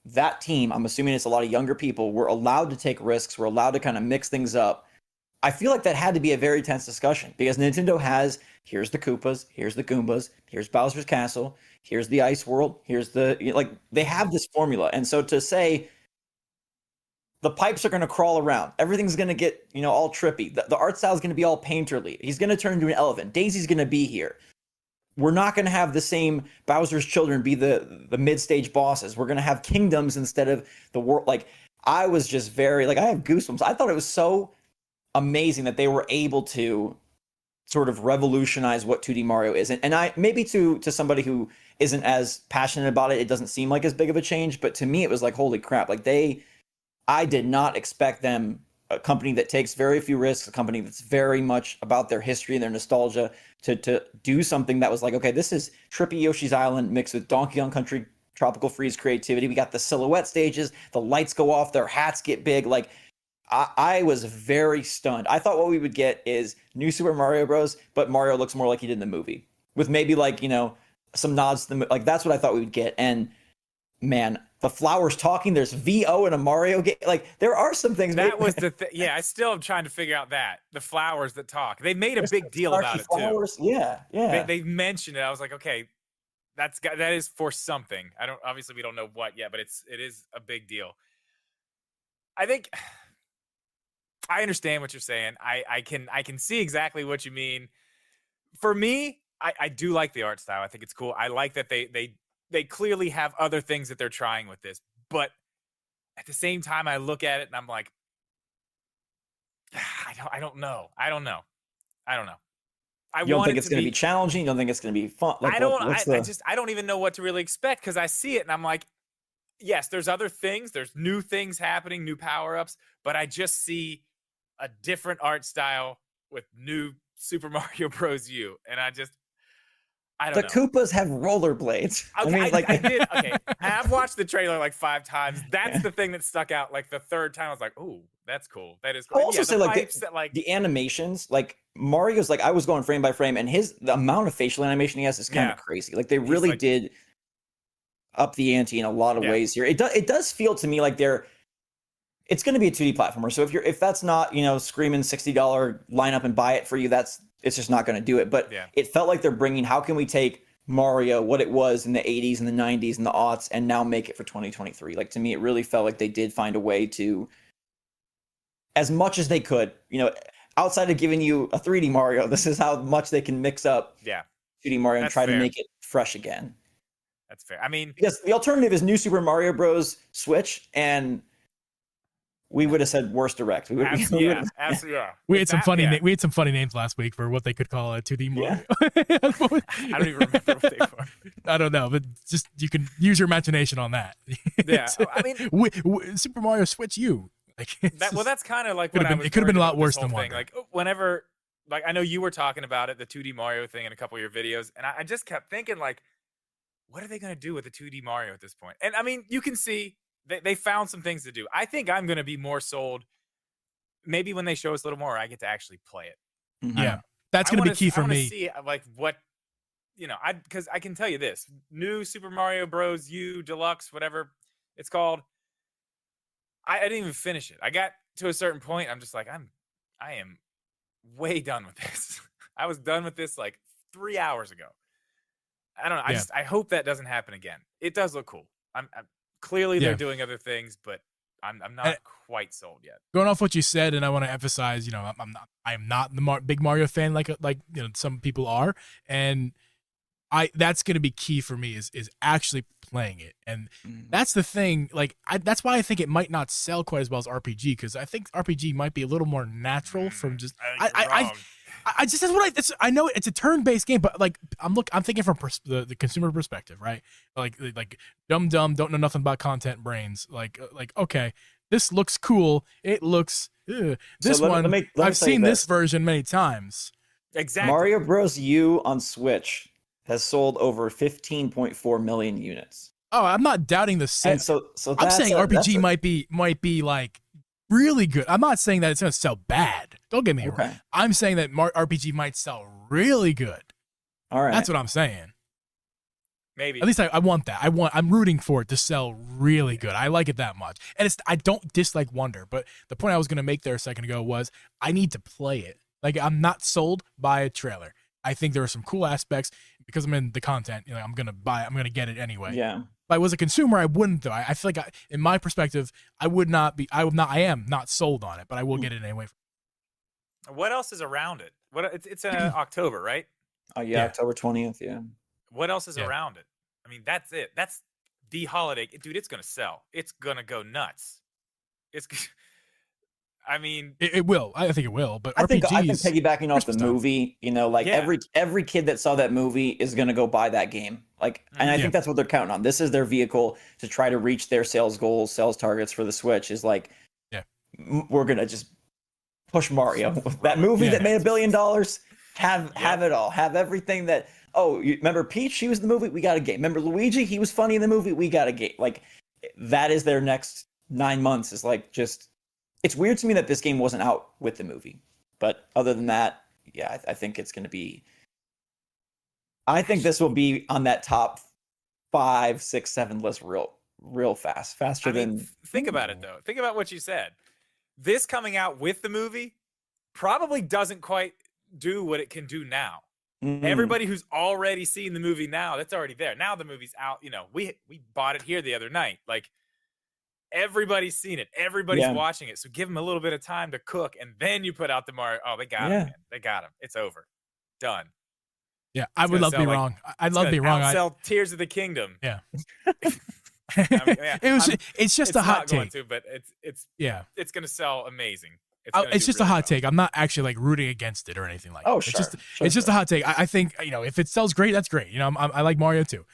that team, I'm assuming it's a lot of younger people, were allowed to take risks, were allowed to kind of mix things up. I feel like that had to be a very tense discussion because Nintendo has, here's the Koopas, here's the Goombas, here's Bowser's Castle, here's the Ice World, here's the, like, they have this formula. And so to say, the pipes are going to crawl around, everything's going to get, all trippy, the art style is going to be all painterly, he's going to turn into an elephant, Daisy's going to be here. We're not going to have the same Bowser's children be the mid-stage bosses. We're going to have kingdoms instead of the world. Like, I was just very, like, I have goosebumps. I thought it was so amazing that they were able to sort of revolutionize what 2D Mario is. And I, maybe to somebody who isn't as passionate about it, it doesn't seem like as big of a change. But to me, it was like, holy crap. Like, I did not expect them, a company that takes very few risks, a company that's very much about their history and their nostalgia, to do something that was like, okay, this is trippy Yoshi's Island mixed with Donkey Kong Country Tropical Freeze creativity. We got the silhouette stages, the lights go off, their hats get big. Like, I was very stunned. I thought what we would get is New Super Mario Bros., but Mario looks more like he did in the movie, with maybe like, some nods to the, like, that's what I thought we would get. And man, the flowers talking, there's VO in a Mario game. Like, there are some things. That was the thing. Yeah, I still am trying to figure out that. The flowers that talk. They made a big deal about it, flowers. Too. Yeah. They mentioned it. I was like, okay, that is for something. Obviously we don't know what yet, but it is a big deal. I think I understand what you're saying. I can see exactly what you mean. For me, I do like the art style. I think it's cool. I like that they clearly have other things that they're trying with this, but at the same time, I look at it and I'm like, I don't know. I don't know. You don't think it's going to be challenging? You don't think it's going to be fun? Like, I don't even know what to really expect because I see it and I'm like, yes, there's other things. There's new things happening, new power-ups, but I just see a different art style with new Super Mario Bros. U, and I don't know. The Koopas have rollerblades. Okay, I did. Okay, I've watched the trailer like 5 times. That's the thing that stuck out. Like the third time, I was like, "Oh, that's cool. That is cool." I'll also say the animations, like Mario's, like I was going frame by frame, and the amount of facial animation he has is kind of crazy. Like they really did up the ante in a lot of ways here. It does feel to me like it's going to be a 2D platformer. So if that's not, screaming $60 line up and buy it for you, it's just not going to do it. But it felt like they're bringing, how can we take Mario, what it was in the 80s and the 90s and the aughts, and now make it for 2023? Like, to me, it really felt like they did find a way to, as much as they could, outside of giving you a 3D Mario, this is how much they can mix up 2D Mario and try to make it fresh again. That's fair. I mean, because the alternative is New Super Mario Bros. Switch, and we would have said worst direct. We absolutely. We had some funny names last week for what they could call a 2D Mario. I don't even remember what they were. I don't know, but just you can use your imagination on that. Yeah, I mean, Super Mario Switch U. Like that's kind of like what I was. It could have been a lot worse than one. Like whenever, like I know you were talking about it, the 2D Mario thing in a couple of your videos, and I just kept thinking like, what are they going to do with the 2D Mario at this point? And I mean, you can see they found some things to do. I think I'm going to be more sold. Maybe when they show us a little more, I get to actually play it. Mm-hmm. Yeah, that's going to be key for me. See like what, because I can tell you this: new Super Mario Bros. U Deluxe, whatever it's called. I didn't even finish it. I got to a certain point. I'm just like, I am way done with this. I was done with this like 3 hours ago. I don't know. I hope that doesn't happen again. It does look cool. I'm clearly they're doing other things, but I'm not quite sold yet. Going off what you said, and I want to emphasize, I am not the big Mario fan like some people are, and that's going to be key for me is actually playing it. And that's the thing. Like, that's why I think it might not sell quite as well as RPG, because I think RPG might be a little more natural from just, I just, I know it's a turn-based game, but like, I'm thinking from the consumer perspective, right? Like dumb, don't know nothing about content brains. Like, okay, this looks cool. It looks, this I've seen this version many times. Exactly. Mario Bros. U on Switch has sold over 15.4 million units. Oh, I'm not doubting the sales. So I'm saying RPG might be like really good. I'm not saying that it's going to sell bad. Don't get me wrong. I'm saying that RPG might sell really good. All right. That's what I'm saying. Maybe. At least I want that. I'm rooting for it to sell really good. I like it that much. And I don't dislike Wonder, but the point I was going to make there a second ago was I need to play it. Like, I'm not sold by a trailer. I think there are some cool aspects because I'm in the content. I'm going to get it anyway. Yeah. If I was a consumer, I wouldn't though. I feel like in my perspective, I am not sold on it, but I will get it anyway. What else is around it? It's October, right? Oh yeah, October 20th. Yeah. What else is around it? I mean, that's it. That's the holiday. Dude, it's going to sell. It's going to go nuts. I mean, it will. I think it will. But I think RPGs, piggybacking off the movie, every kid that saw that movie is going to go buy that game. Like, and I think that's what they're counting on. This is their vehicle to try to reach their sales goals, sales targets for the Switch. Is like, we're going to just push Mario. That movie that made $1 billion. Have it all. Have everything that. Oh, you remember Peach? She was in the movie. We got a game. Remember Luigi? He was funny in the movie. We got a game. Like, that is their next 9 months. Is like just. It's weird to me that this game wasn't out with the movie, but other than that, yeah, I think it's going to be. I think this will be on that top 5, 6, 7 list real fast, faster than. Think about it though. Think about what you said. This coming out with the movie probably doesn't quite do what it can do now. Mm-hmm. Everybody who's already seen the movie now, that's already there. Now the movie's out. We bought it here the other night. Like. Everybody's seen it. Everybody's watching it. So give them a little bit of time to cook, and then you put out the Mario. Oh, they got him, man. They got him. It's over. Done. Yeah, I would love to be wrong. I'd love to be wrong. Sell Tears of the Kingdom. Yeah. It's just a hot take. But it's going to sell amazing. It's just a hot take. I'm not actually like rooting against it or anything like that. Oh, It's just a hot take. I think, if it sells great, that's great. I like Mario too.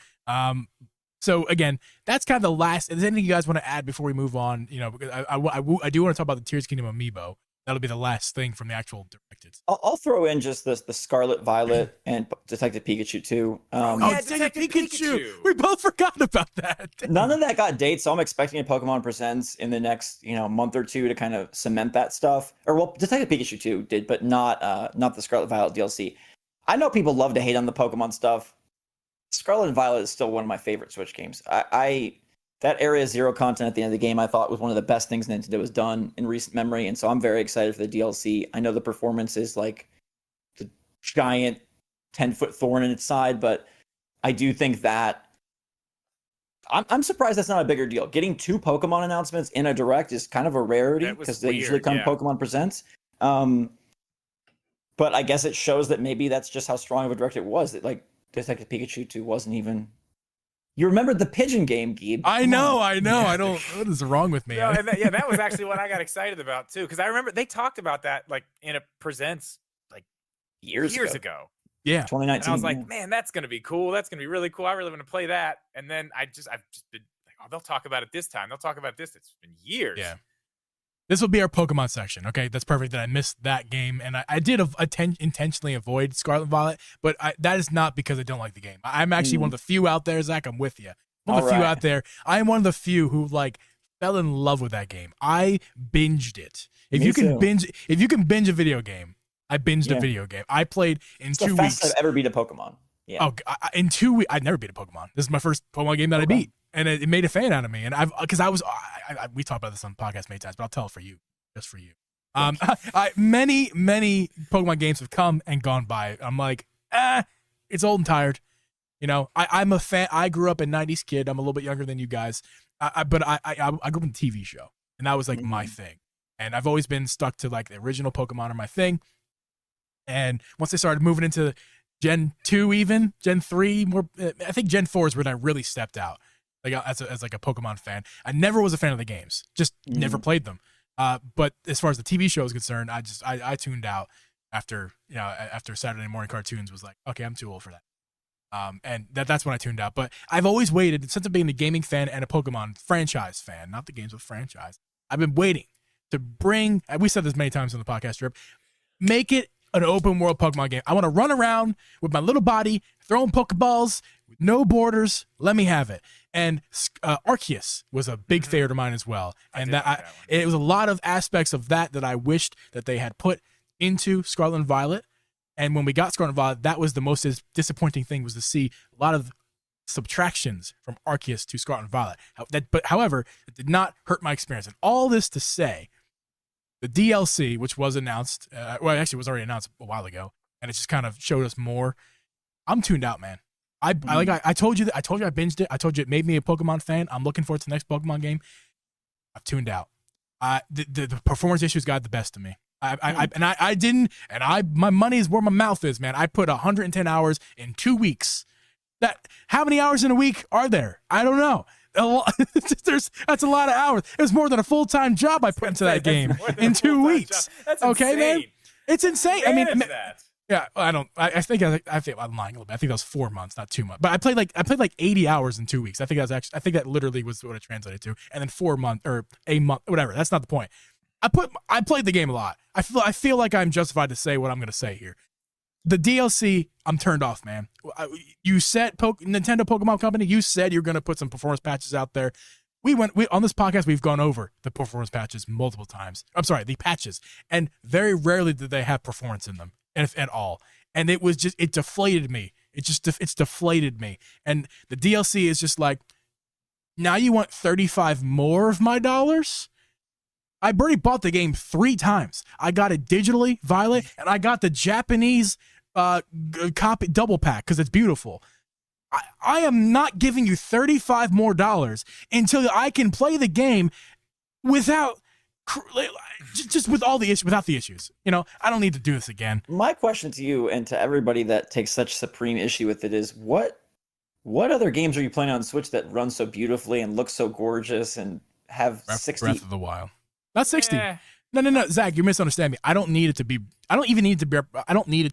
So again, that's kind of the last. Is there anything you guys want to add before we move on? Because I do want to talk about the Tears Kingdom amiibo. That'll be the last thing from the actual directed. I'll throw in just the Scarlet Violet and Detective Pikachu too. Detective Pikachu. We both forgot about that. None of that got dates, so I'm expecting a Pokemon Presents in the next month or two to kind of cement that stuff. Or well, Detective Pikachu 2 did, but not the Scarlet Violet DLC. I know people love to hate on the Pokemon stuff. Scarlet and Violet is still one of my favorite Switch games. That Area Zero content at the end of the game I thought was one of the best things Nintendo has done in recent memory, and so I'm very excited for the DLC. I know the performance is like the giant 10-foot thorn in its side, but I do think that I'm surprised that's not a bigger deal. Getting 2 Pokemon announcements in a Direct is kind of a rarity because they usually come Pokemon Presents. But I guess it shows that maybe that's just how strong of a Direct it was. That like Detective Pikachu 2 wasn't even. You remember the pigeon game, Geeb? I know. I don't. What is wrong with me? No, that was actually what I got excited about too, because I remember they talked about that like in a Presents like years ago. Yeah, 2019. And I was like, man, that's gonna be cool. That's gonna be really cool. I really want to play that. And then I've just been like, oh, they'll talk about it this time. They'll talk about this. It's been years. Yeah. This will be our Pokemon section. Okay, that's perfect that I missed that game, and I did intentionally avoid Scarlet and Violet, but that is not because I don't like the game. I'm actually one of the few out there, Zach. I'm with you. One of the few out there. I am one of the few who like fell in love with that game. I binged it. If you can binge a video game, I binged a video game. I played in 2 weeks. The fastest I've ever beat a Pokemon. Yeah. Oh, in 2 weeks, I'd never beat a Pokemon. This is my first Pokemon game that I beat. And it made a fan out of me. And we talked about this on the podcast many times, but I'll tell it for you, just for you. Many Pokemon games have come and gone by. I'm like, it's old and tired. I'm a fan. I grew up a 90s kid. I'm a little bit younger than you guys. But I grew up in the TV show. and that was like my thing. And I've always been stuck to like the original Pokemon are my thing. And once they started moving into Gen 2, even Gen 3, more, I think Gen 4 is when I really stepped out, like as like a Pokemon fan. I never was a fan of the games, just never played them. But as far as the TV show is concerned, I tuned out after Saturday morning cartoons was like, okay, I'm too old for that. And that's when I tuned out. But I've always waited since I've been a gaming fan and a Pokemon franchise fan, not the games, but franchise. I've been waiting to bring. We said this many times on the podcast trip. Make it an open world Pokemon game. I want to run around with my little body, throwing Pokeballs with no borders. Let me have it. And Arceus was a big favorite of mine as well. And it was a lot of aspects of that I wished that they had put into Scarlet and Violet. And when we got Scarlet and Violet, that was the most disappointing thing, was to see a lot of subtractions from Arceus to Scarlet and Violet. However, it did not hurt my experience. And all this to say, the DLC, which was announced, actually it was already announced a while ago, and it just kind of showed us more. I'm tuned out, man. I told you I binged it. I told you it made me a Pokemon fan. I'm looking forward to the next Pokemon game. I've tuned out. The performance issues got the best of me. My money is where my mouth is, man. I put 110 hours in 2 weeks. How many hours in a week are there? I don't know. That's a lot of hours. It was more than a full-time job I put into that game in 2 weeks. That's okay, insane. man. It's insane. Man, I mean, that. yeah, I think I'm lying a little bit. I think that was 4 months, not 2 months. But I played like 80 hours in 2 weeks. I think that literally was what it translated to. And then 4 months or a month, whatever. That's not the point. I played the game a lot. I feel like I'm justified to say what I'm going to say here. The DLC, I'm turned off, man. You said Nintendo Pokemon Company, you said you're going to put some performance patches out there. We on this podcast, we've gone over the performance patches multiple times. I'm sorry, the patches. And very rarely did they have performance in them, if at all. And it deflated me. It's deflated me. And the DLC is just like, now you want 35 more of my dollars? I already bought the game 3 times. I got it digitally, Violet, and I got the Japanese copy double pack because it's beautiful. I am not giving you 35 more dollars until I can play the game without just with all the issues, without the issues. I don't need to do this again. My question to you and to everybody that takes such supreme issue with it is what other games are you playing on Switch that run so beautifully and look so gorgeous and have 60 Breath of the Wild. Not 60. Yeah. No, Zach, you're misunderstanding me. I don't need it to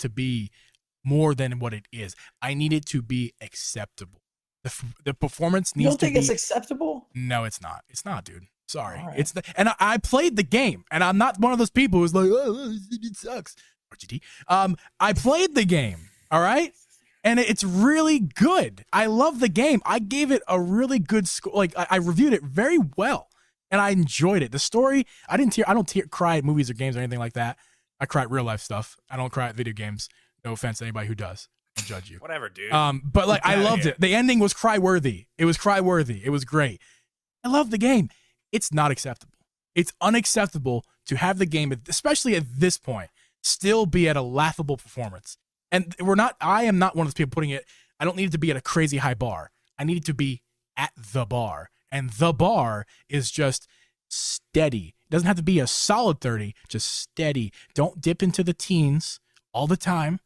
be more than what it is. I need it to be acceptable. The performance needs to be. You don't think it's acceptable? No, it's not. It's not, dude. Sorry. Right. And I played the game, and I'm not one of those people who's like, oh, it sucks. RGT. I played the game, all right? And it's really good. I love the game. I gave it a really good score. Like, I reviewed it very well. And I enjoyed it. The story, I don't cry at movies or games or anything like that. I cry at real life stuff. I don't cry at video games. No offense to anybody who does. I'll judge you. Whatever, dude. But like, I loved it. The ending was cry-worthy. It was cry-worthy. It was great. I love the game. It's not acceptable. It's unacceptable to have the game, especially at this point, still be at a laughable performance. And I am not one of those people putting it, I don't need it to be at a crazy high bar. I need it to be at the bar. And the bar is just steady. It doesn't have to be a solid 30, just steady. Don't dip into the teens all the time.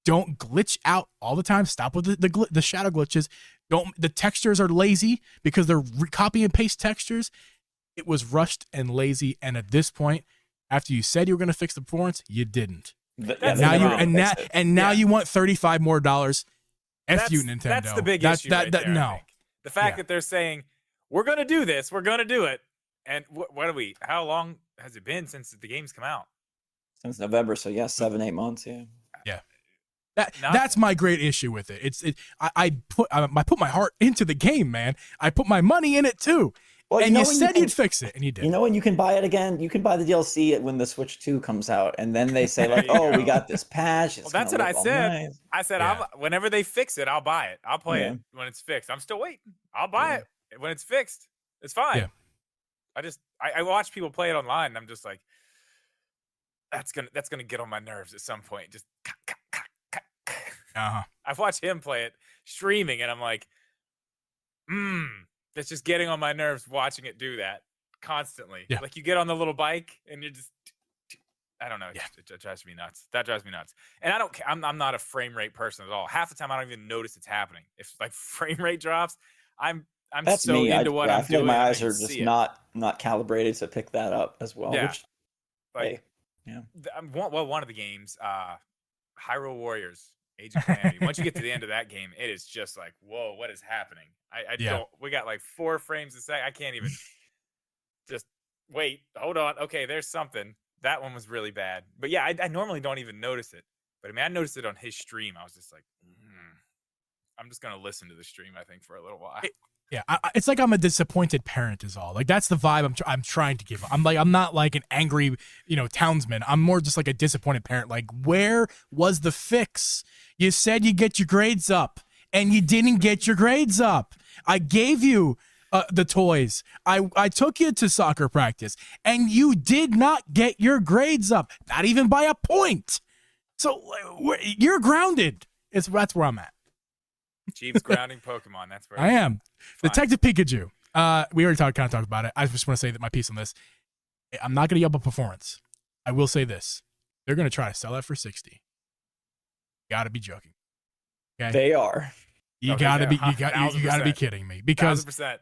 Don't glitch out all the time. Stop with the shadow glitches. The textures are lazy because they're copy and paste textures. It was rushed and lazy. And at this point, after you said you were going to fix the performance, you didn't. Now you want 35 more dollars. F you, Nintendo. That's the big issue. No. The fact that they're saying, we're going to do this. We're going to do it. And how long has it been since the game's come out? Since November. So yeah, 7-8 months. Yeah. Yeah. That's my great issue with it. I put my heart into the game, man. I put my money in it too. Well, and you said you'd fix it, and you did. When you can buy it again, you can buy the DLC when the Switch 2 comes out, and then they say like, "Oh, we got this patch." Well, that's what I said. Nice. I said, whenever they fix it, I'll buy it. I'll play it when it's fixed. I'm still waiting. I'll buy it when it's fixed. It's fine. Yeah. I watch people play it online, and I'm just like, that's gonna get on my nerves at some point. Just. I've watched him play it streaming, and I'm like, that's just getting on my nerves watching it do that. constantly. Yeah. Like you get on the little bike and you're just, I don't know. Yeah. It drives me nuts. That drives me nuts. And I don't. I'm not a frame rate person at all. Half the time I don't even notice it's happening. If like frame rate drops, I'm That's so me. into what I I'm feel doing. like my I eyes can are just see it. not calibrated to pick that up as well. Yeah. Which, Like, hey, one of the games, Hyrule Warriors, Age of Calamity. Once you get to the end of that game, it is just like, whoa, what is happening? I Yeah. don't. We got like 4 frames a second. I can't even. Just wait. Hold on. Okay, there's something. That one was really bad. But yeah, I normally don't even notice it. But I mean, I noticed it on his stream. I was just like, I'm just gonna listen to the stream. I think for a little while. Yeah, it's like I'm a disappointed parent is all. Like that's the vibe I'm trying to give. I'm not like an angry, townsman. I'm more just like a disappointed parent. Like, where was the fix? You said you get your grades up and you didn't get your grades up. I gave you the toys. I took you to soccer practice and you did not get your grades up, not even by a point. So you're grounded. That's where I'm at. Geeb's grounding Pokemon. That's where I am. Fine. Detective Pikachu. We already kind of talked about it. I just want to say that my piece on this. I'm not going to yell about performance. I will say this: they're going to try to sell that for $60. You got to be joking. Okay, they are. You got to be. You got to be kidding me because 1,000%.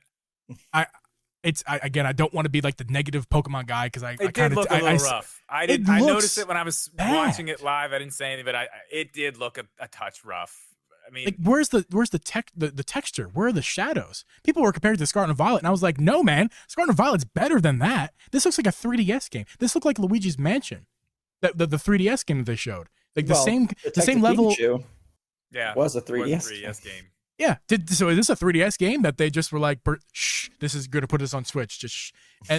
I don't want to be like the negative Pokemon guy because I It kind did of look a little rough. I noticed it when I was watching it live. I didn't say anything, but it did look a touch rough. I mean, like where's the texture? Where are the shadows? People were comparing it to Scarlet and Violet, and I was like, no, man, Scarlet and Violet's better than that. This looks like a 3DS game. This looked like Luigi's Mansion, the 3DS game that they showed. Like the same level. Pikachu yeah, was a it was 3DS, game. Yeah. So is this a 3DS game that they just were like, shh, this is going to put this on Switch, just shh.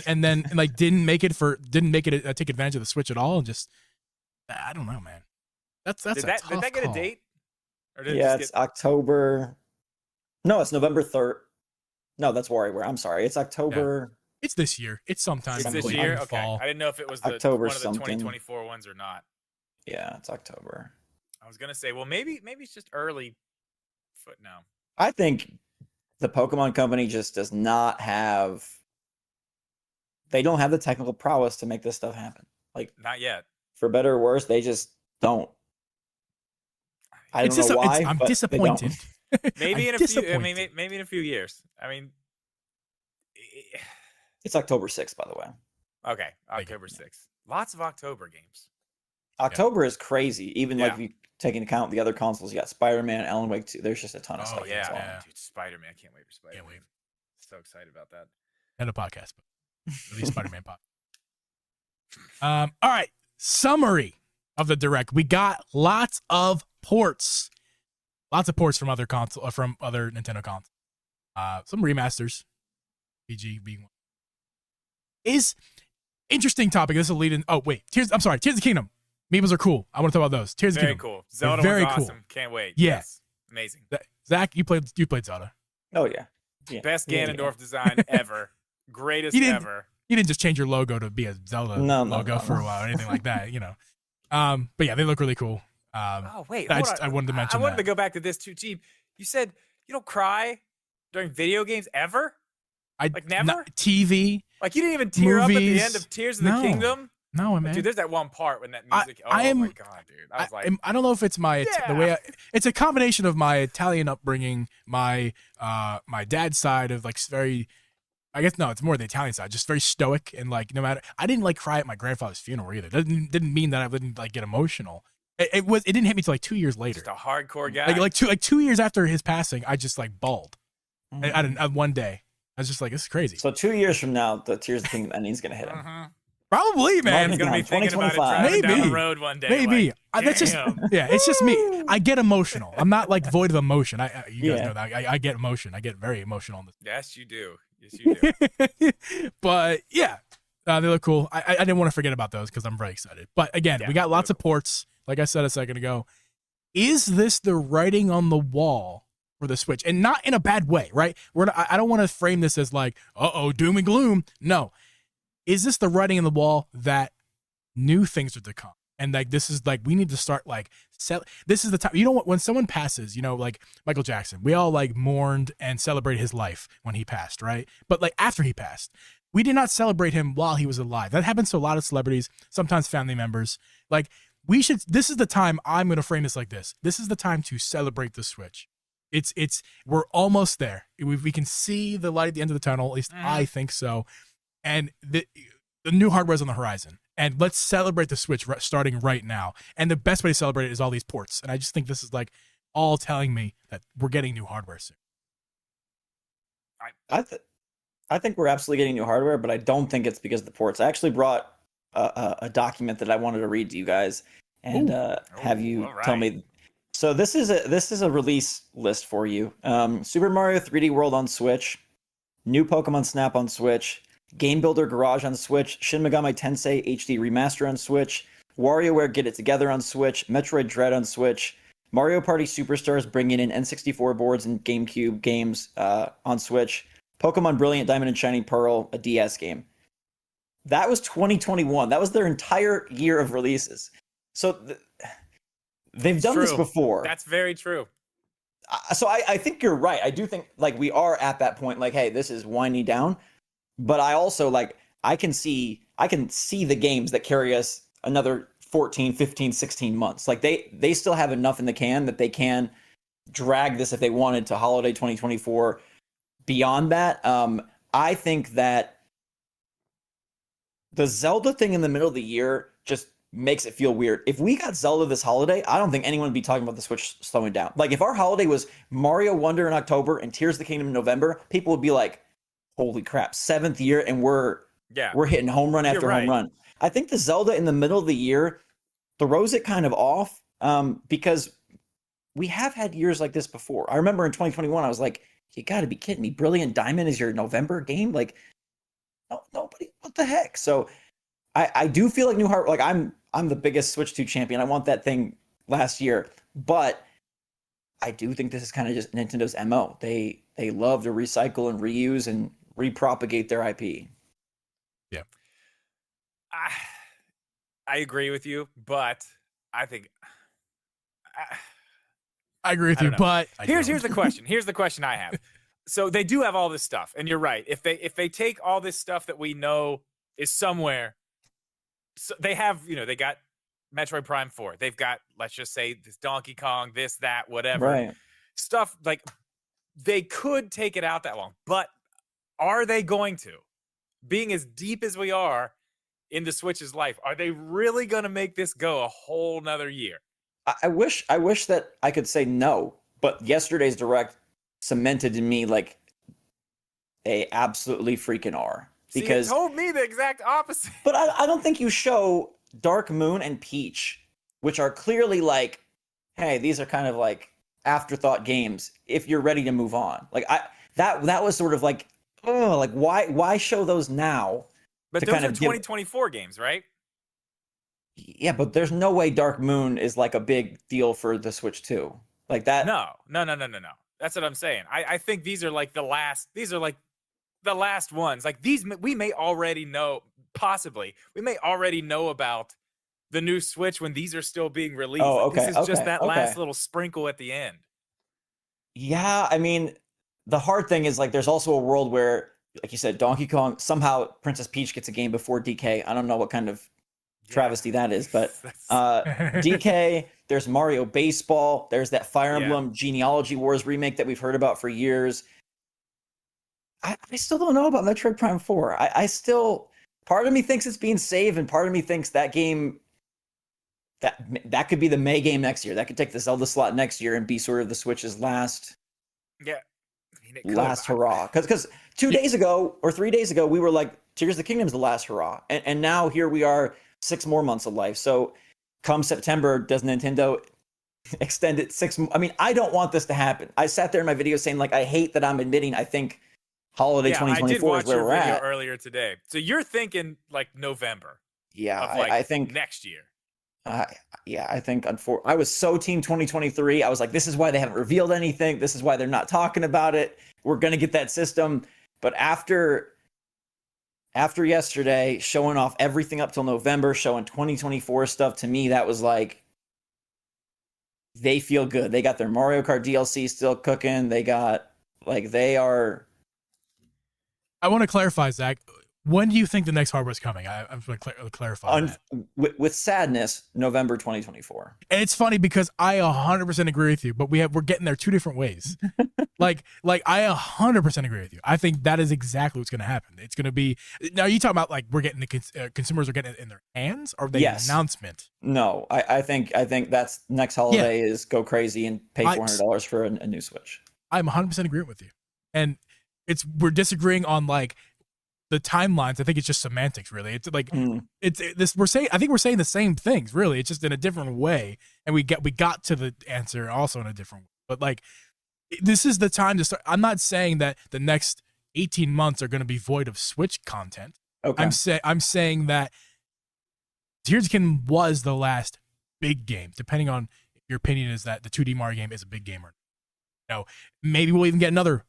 And then like didn't make it take advantage of the Switch at all, and just I don't know, man. That's Did that get call. a date? Or did it's October. No, it's November 3rd. No, that's WarioWare. I'm sorry. It's October. It's this year. It's sometime. It's this in year. the Okay, fall. I didn't know if it was October one of the something. 2024 ones or not. Yeah, it's October. I was gonna say, well, maybe it's just early. Foot now. I think the Pokemon Company just does not have. They don't have the technical prowess to make this stuff happen. Like, Not yet. for better or worse, they just don't. I don't know why. I'm but disappointed. Maybe I'm in a few. I disappointed. mean, maybe in a few years. I mean, It's October 6th, by the way. okay, October 6th. Lots of October games. October is crazy. Even Yeah. like if you take into account the other consoles, you got Spider-Man, Alan Wake 2. There's just a ton of Oh stuff. yeah, that's on. yeah. dude, Spider-Man. I can't wait for Spider-Man. Can't wait. So excited about that. And a podcast, but at least Spider-Man pop. All right. Summary of the direct. We got lots of ports. Lots of ports from other Nintendo consoles. Some remasters. PG being one. Is interesting topic. This will lead in. Oh wait, Tears of the Kingdom. Meeples are cool. I want to talk about those. Tears of the Very Kingdom. cool. Zelda very was cool. awesome. Can't wait. Yeah. Yes. Amazing. Zach, you played Zelda. Oh yeah. Yeah. Best Yeah, Ganondorf design ever. Greatest You didn't- ever. You didn't just change your logo to be a Zelda logo for a while or anything like that, But yeah, they look really cool. Oh wait, I wanted to mention I wanted that. to go back to this too, Geeb. You said you don't cry during video games ever? Like never? TV. Like you didn't even tear up at the movies, end of Tears of the no. Kingdom? No, man. Dude, there's that one part when that music. I am- my god, dude! I was like, I don't know if it's the way it's a combination of my Italian upbringing, my dad's side of like very, I guess no, it's more the Italian side, just very stoic and like no matter. I didn't like cry at my grandfather's funeral either. Didn't mean that I wouldn't like get emotional. It didn't hit me till like 2 years later. just a hardcore guy. Like 2 years after his passing, I just like bawled. Mhm. I one day, I was just like, this is crazy. So 2 years from now, the Tears of the Kingdom ending's gonna hit him. Mhm. Probably, man. He's gonna be thinking about it 2025. driving down Maybe. the road one day. Maybe. Like, That's just damn. yeah. It's just me. I get emotional. I'm not like void of emotion. You guys Yeah. know that. I get emotion. I get very emotional on this. Yes, you do. Yes, you do. But yeah, they look cool. I didn't want to forget about those because I'm very excited. But again, Yeah, we got they lots look of ports. Like I said a second ago, is this the writing on the wall for the Switch? And not in a bad way, right? I don't want to frame this as like, doom and gloom. No. Is this the writing on the wall that new things are to come? And like this is like we need to start like this is the time. You know what? When someone passes, like Michael Jackson, we all like mourned and celebrated his life when he passed, right? But like after he passed, we did not celebrate him while he was alive. That happens to a lot of celebrities, sometimes family members. Like, this is the time. I'm going to frame this like this. This is the time to celebrate the Switch. We're almost there. We can see the light at the end of the tunnel. At least I think so. And the new hardware is on the horizon. And let's celebrate the Switch starting right now. And the best way to celebrate it is all these ports. And I just think this is like all telling me that we're getting new hardware soon. I think we're absolutely getting new hardware, but I don't think it's because of the ports. I actually brought a document that I wanted to read to you guys and have you tell me. So this is a release list for you. Super Mario 3D World on Switch, new Pokemon Snap on Switch, Game Builder Garage on Switch, Shin Megami Tensei HD Remaster on Switch, WarioWare Get It Together on Switch, Metroid Dread on Switch, Mario Party Superstars bringing in N64 boards and GameCube games on Switch, Pokemon Brilliant Diamond and Shining Pearl, a DS game. That was 2021. That was their entire year of releases. So they've done this before. That's very true. So I think you're right. I do think like we are at that point. Like, hey, this is winding down. But I also like I can see the games that carry us another 14, 15, 16 months. Like they still have enough in the can that they can drag this if they wanted to holiday 2024. Beyond that, I think that the Zelda thing in the middle of the year just makes it feel weird. If we got Zelda this holiday, I don't think anyone would be talking about the Switch slowing down. Like if our holiday was Mario Wonder in October and Tears of the Kingdom in November, people would be like, holy crap, 7th year and we're hitting home run after home run. I think the Zelda in the middle of the year throws it kind of off because we have had years like this before. I remember in 2021, I was like, you got to be kidding me. Brilliant Diamond is your November game? Like, no, nobody, what the heck? So I do feel like new hardware, like I'm the biggest Switch 2 champion. I want that thing last year. But I do think this is kind of just Nintendo's MO. They love to recycle and reuse and repropagate their IP. Yeah. I agree with you, but I think I agree with you, but here's the question. Here's the question I have. So they do have all this stuff, and you're right. If they take all this stuff that we know is somewhere, so they have, they got Metroid Prime 4. They've got, let's just say, this Donkey Kong, this, that, whatever. Right. Stuff like they could take it out that long, but are they going to? Being as deep as we are in the Switch's life, are they really going to make this go a whole nother year? I wish that I could say no, but yesterday's Direct cemented in me like they absolutely freaking are. Because See, it told me the exact opposite. But I don't think you show Dark Moon and Peach, which are clearly like, hey, these are kind of like afterthought games if you're ready to move on. Like that was sort of like, oh, like why show those now? But those are 2024 games, right? Yeah, but there's no way Dark Moon is like a big deal for the Switch 2. Like that. No. That's what I'm saying. I think these are like the last ones. Like these, we may already know, possibly, we may already know about the new Switch when these are still being released. Oh, okay. This is just that last little sprinkle at the end. Yeah, I mean, the hard thing is like there's also a world where, like you said, Donkey Kong, somehow Princess Peach gets a game before DK. I don't know what kind of travesty that is, but DK, there's Mario Baseball, there's that Fire Emblem Genealogy Wars remake that we've heard about for years. I still don't know about Metroid Prime 4. I still, part of me thinks it's being saved, and part of me thinks that game, that could be the May game next year. That could take the Zelda slot next year and be sort of the Switch's last hurrah. Because 2 days ago or 3 days ago, we were like, Tears of the Kingdom's the last hurrah. And now here we are, 6 more months of life. So come September, does Nintendo extend it 6 I mean, I don't want this to happen. I sat there in my video saying, like, I hate that I'm admitting I think holiday 2024 is where we're at. I did watch your video earlier today. So you're thinking like November. Yeah, of like I think next year. I think I was so team 2023. I was like, this is why they haven't revealed anything. This is why they're not talking about it. We're going to get that system. But after yesterday, showing off everything up till November, showing 2024 stuff, to me, that was like, they feel good. They got their Mario Kart DLC still cooking. They got, like, they are. I want to clarify, Zach. When do you think the next hardware is coming? I'm going to clarify that. With sadness, November 2024. And it's funny because I 100% agree with you, but we're getting there two different ways. like I 100% agree with you. I think that is exactly what's going to happen. It's going to be now. You talking about like we're getting the consumers are getting it in their hands, or the announcement? No, I think that's next holiday is go crazy and pay $400 for a new Switch. I'm 100% agreeing with you, and we're disagreeing on like the timelines. I think it's just semantics, really. It's like I think we're saying the same things, really. It's just in a different way, and we got to the answer also in a different way. But like, this is the time to start. I'm not saying that the next 18 months are going to be void of Switch content. Okay. I'm saying that Tears of the Kingdom was the last big game. Depending on your opinion, is that the 2D Mario game is a big game or no? Maybe we'll even get another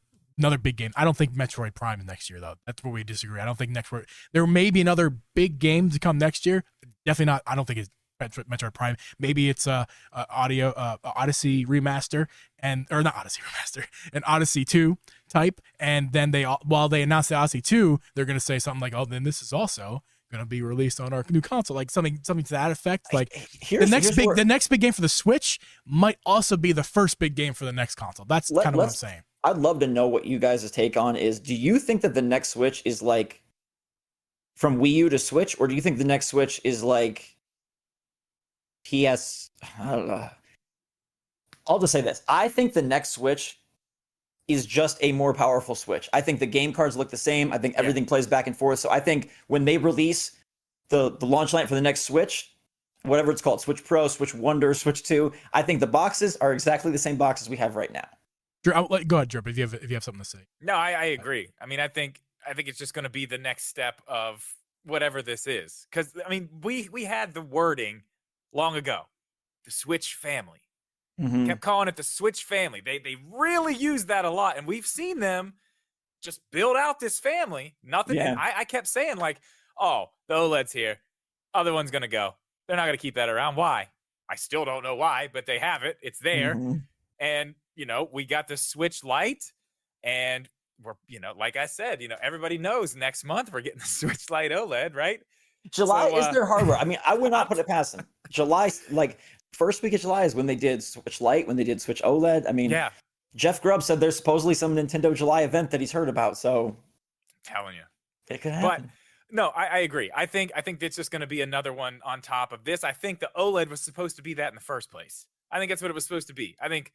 big game. I don't think Metroid Prime is next year, though. That's where we disagree. I don't think there may be another big game to come next year. Definitely not. I don't think it's Metroid Prime. Maybe it's Odyssey remaster or not Odyssey remaster, an Odyssey 2 type. And then while they announce the Odyssey 2, they're going to say something like, "Oh, then this is also going to be released on our new console," like something to that effect. Like the next big game for the Switch might also be the first big game for the next console. That's kind of what I'm saying. I'd love to know what you guys' take on is. Do you think that the next Switch is like from Wii U to Switch, or do you think the next Switch is like PS? I don't know. I'll just say this. I think the next Switch is just a more powerful Switch. I think the game cards look the same. I think everything plays back and forth. So I think when they release the launch line for the next Switch, whatever it's called, Switch Pro, Switch Wonder, Switch 2, I think the boxes are exactly the same boxes we have right now. Drew, go ahead, Drew, if you have something to say. No, I agree. I mean, I think it's just going to be the next step of whatever this is. Because I mean, we had the wording long ago, the Switch family. Mm-hmm. Kept calling it the Switch family. They really use that a lot, and we've seen them just build out this family. Nothing. Yeah. I kept saying like, oh, the OLED's here, other one's gonna go. They're not gonna keep that around. Why? I still don't know why, but they have it. It's there, and we got the Switch Lite, and we're like I said, everybody knows next month we're getting the Switch Lite OLED, right? July is their hardware. I mean, I would not put it past them. July, like. First week of July is when they did Switch Lite, when they did Switch OLED. I mean, Jeff Grubb said there's supposedly some Nintendo July event that he's heard about. So, I'm telling you, it could happen. But no, I agree. I think it's just going to be another one on top of this. I think the OLED was supposed to be that in the first place. I think that's what it was supposed to be. I think,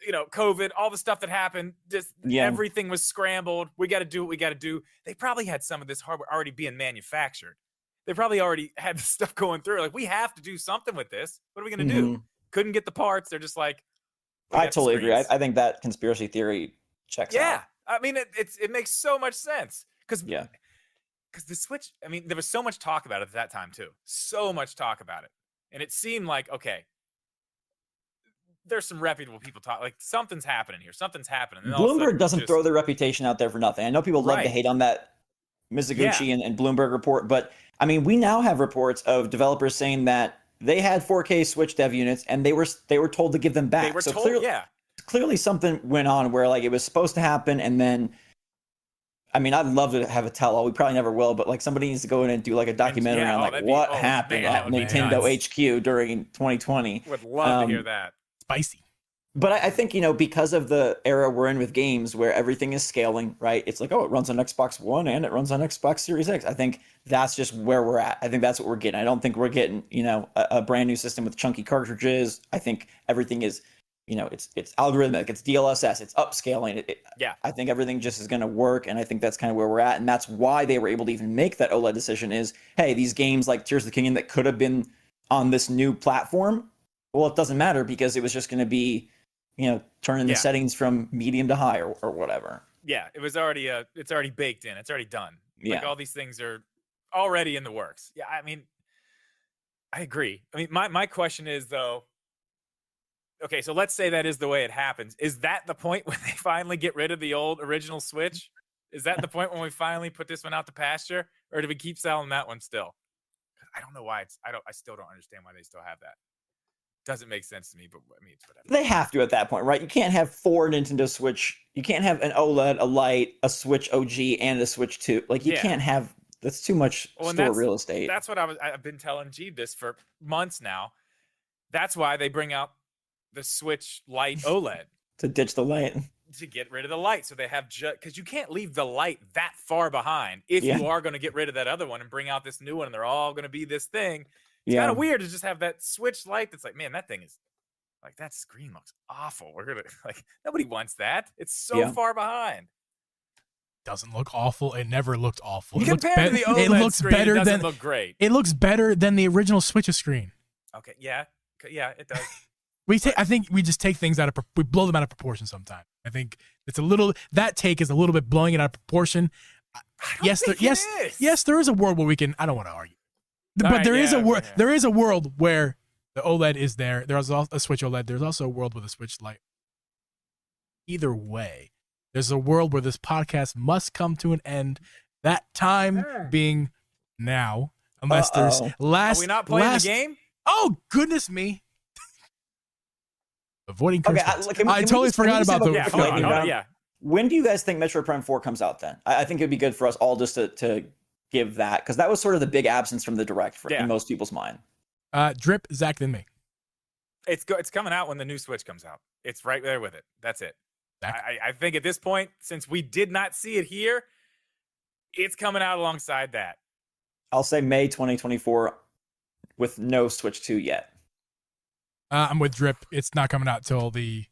COVID, all the stuff that happened, just everything was scrambled. We got to do what we got to do. They probably had some of this hardware already being manufactured. They probably already had the stuff going through. Like, we have to do something with this. What are we going to do? Couldn't get the parts. They're just like, I totally agree. I think that conspiracy theory checks out. Yeah. I mean, it makes so much sense. Because the Switch, I mean, there was so much talk about it at that time, too. So much talk about it. And it seemed like, okay, there's some reputable people talk. Like, something's happening here. Something's happening. And Bloomberg doesn't throw their reputation out there for nothing. I know people love to hate on that Mizuguchi and Bloomberg report, but I mean, we now have reports of developers saying that they had 4K Switch dev units and they were told to give them back. They were told, clearly something went on where like it was supposed to happen, and then, I mean, I'd love to have a tell-all. We probably never will, but like somebody needs to go in and do like a documentary on like what happened at Nintendo HQ during 2020. Would love to hear that. Spicy. But I think, because of the era we're in with games where everything is scaling, right? It's like, oh, it runs on Xbox One and it runs on Xbox Series X. I think that's just where we're at. I think that's what we're getting. I don't think we're getting, a brand new system with chunky cartridges. I think everything is, it's algorithmic, it's DLSS, it's upscaling. I think everything just is going to work. And I think that's kind of where we're at. And that's why they were able to even make that OLED decision is, hey, these games like Tears of the Kingdom that could have been on this new platform, well, it doesn't matter because it was just going to be, turning the settings from medium to high or whatever. Yeah, it was already it's already baked in. It's already done. Yeah. Like all these things are already in the works. Yeah, I mean, I agree. I mean, my question is though, okay, so let's say that is the way it happens. Is that the point when they finally get rid of the old original Switch? Is that the point when we finally put this one out to pasture, or do we keep selling that one still? I don't know why I still don't understand why they still have that. Doesn't make sense to me, but I mean, it's whatever. They have to at that point, right? You can't have 4 Nintendo Switch. You can't have an OLED, a Lite, a Switch OG, and a Switch 2. Like, you can't have. That's too much store real estate. That's what I've been telling Geeb this for months now. That's why they bring out the Switch Lite OLED to ditch the Lite. To get rid of the Lite, so they have because you can't leave the Lite that far behind if you are going to get rid of that other one and bring out this new one, and they're all going to be this thing. It's kind of weird to just have that Switch Lite that's like, man, that thing is like, that screen looks awful. We're gonna like, nobody wants that. It's so far behind. Doesn't look awful. It never looked awful. Compared to the OLED it looks screen, better it doesn't than look great. It looks better than the original Switch's screen. Okay, yeah, it does. I think we just take things we blow them out of proportion sometimes. I think it's that take is a little bit blowing it out of proportion. Yes, there is a world where we can. I don't want to argue, but there is a world where the OLED is there. There's also a Switch OLED. There's also a world with a Switch Lite. Either way, there's a world where this podcast must come to an end. That time being now, unless there's last. Are we not playing the game? Oh goodness me! Avoiding curse words. Can I totally forgot about the. When do you guys think Metroid Prime 4 comes out then? I think it'd be good for us all just to give that, because that was sort of the big absence from the Direct in most people's mind. Drip, Zach, then me. It's coming out when the new Switch comes out. It's right there with it. That's it. I think at this point, since we did not see it here, it's coming out alongside that. I'll say May 2024 with no Switch 2 yet. I'm with Drip. It's not coming out till the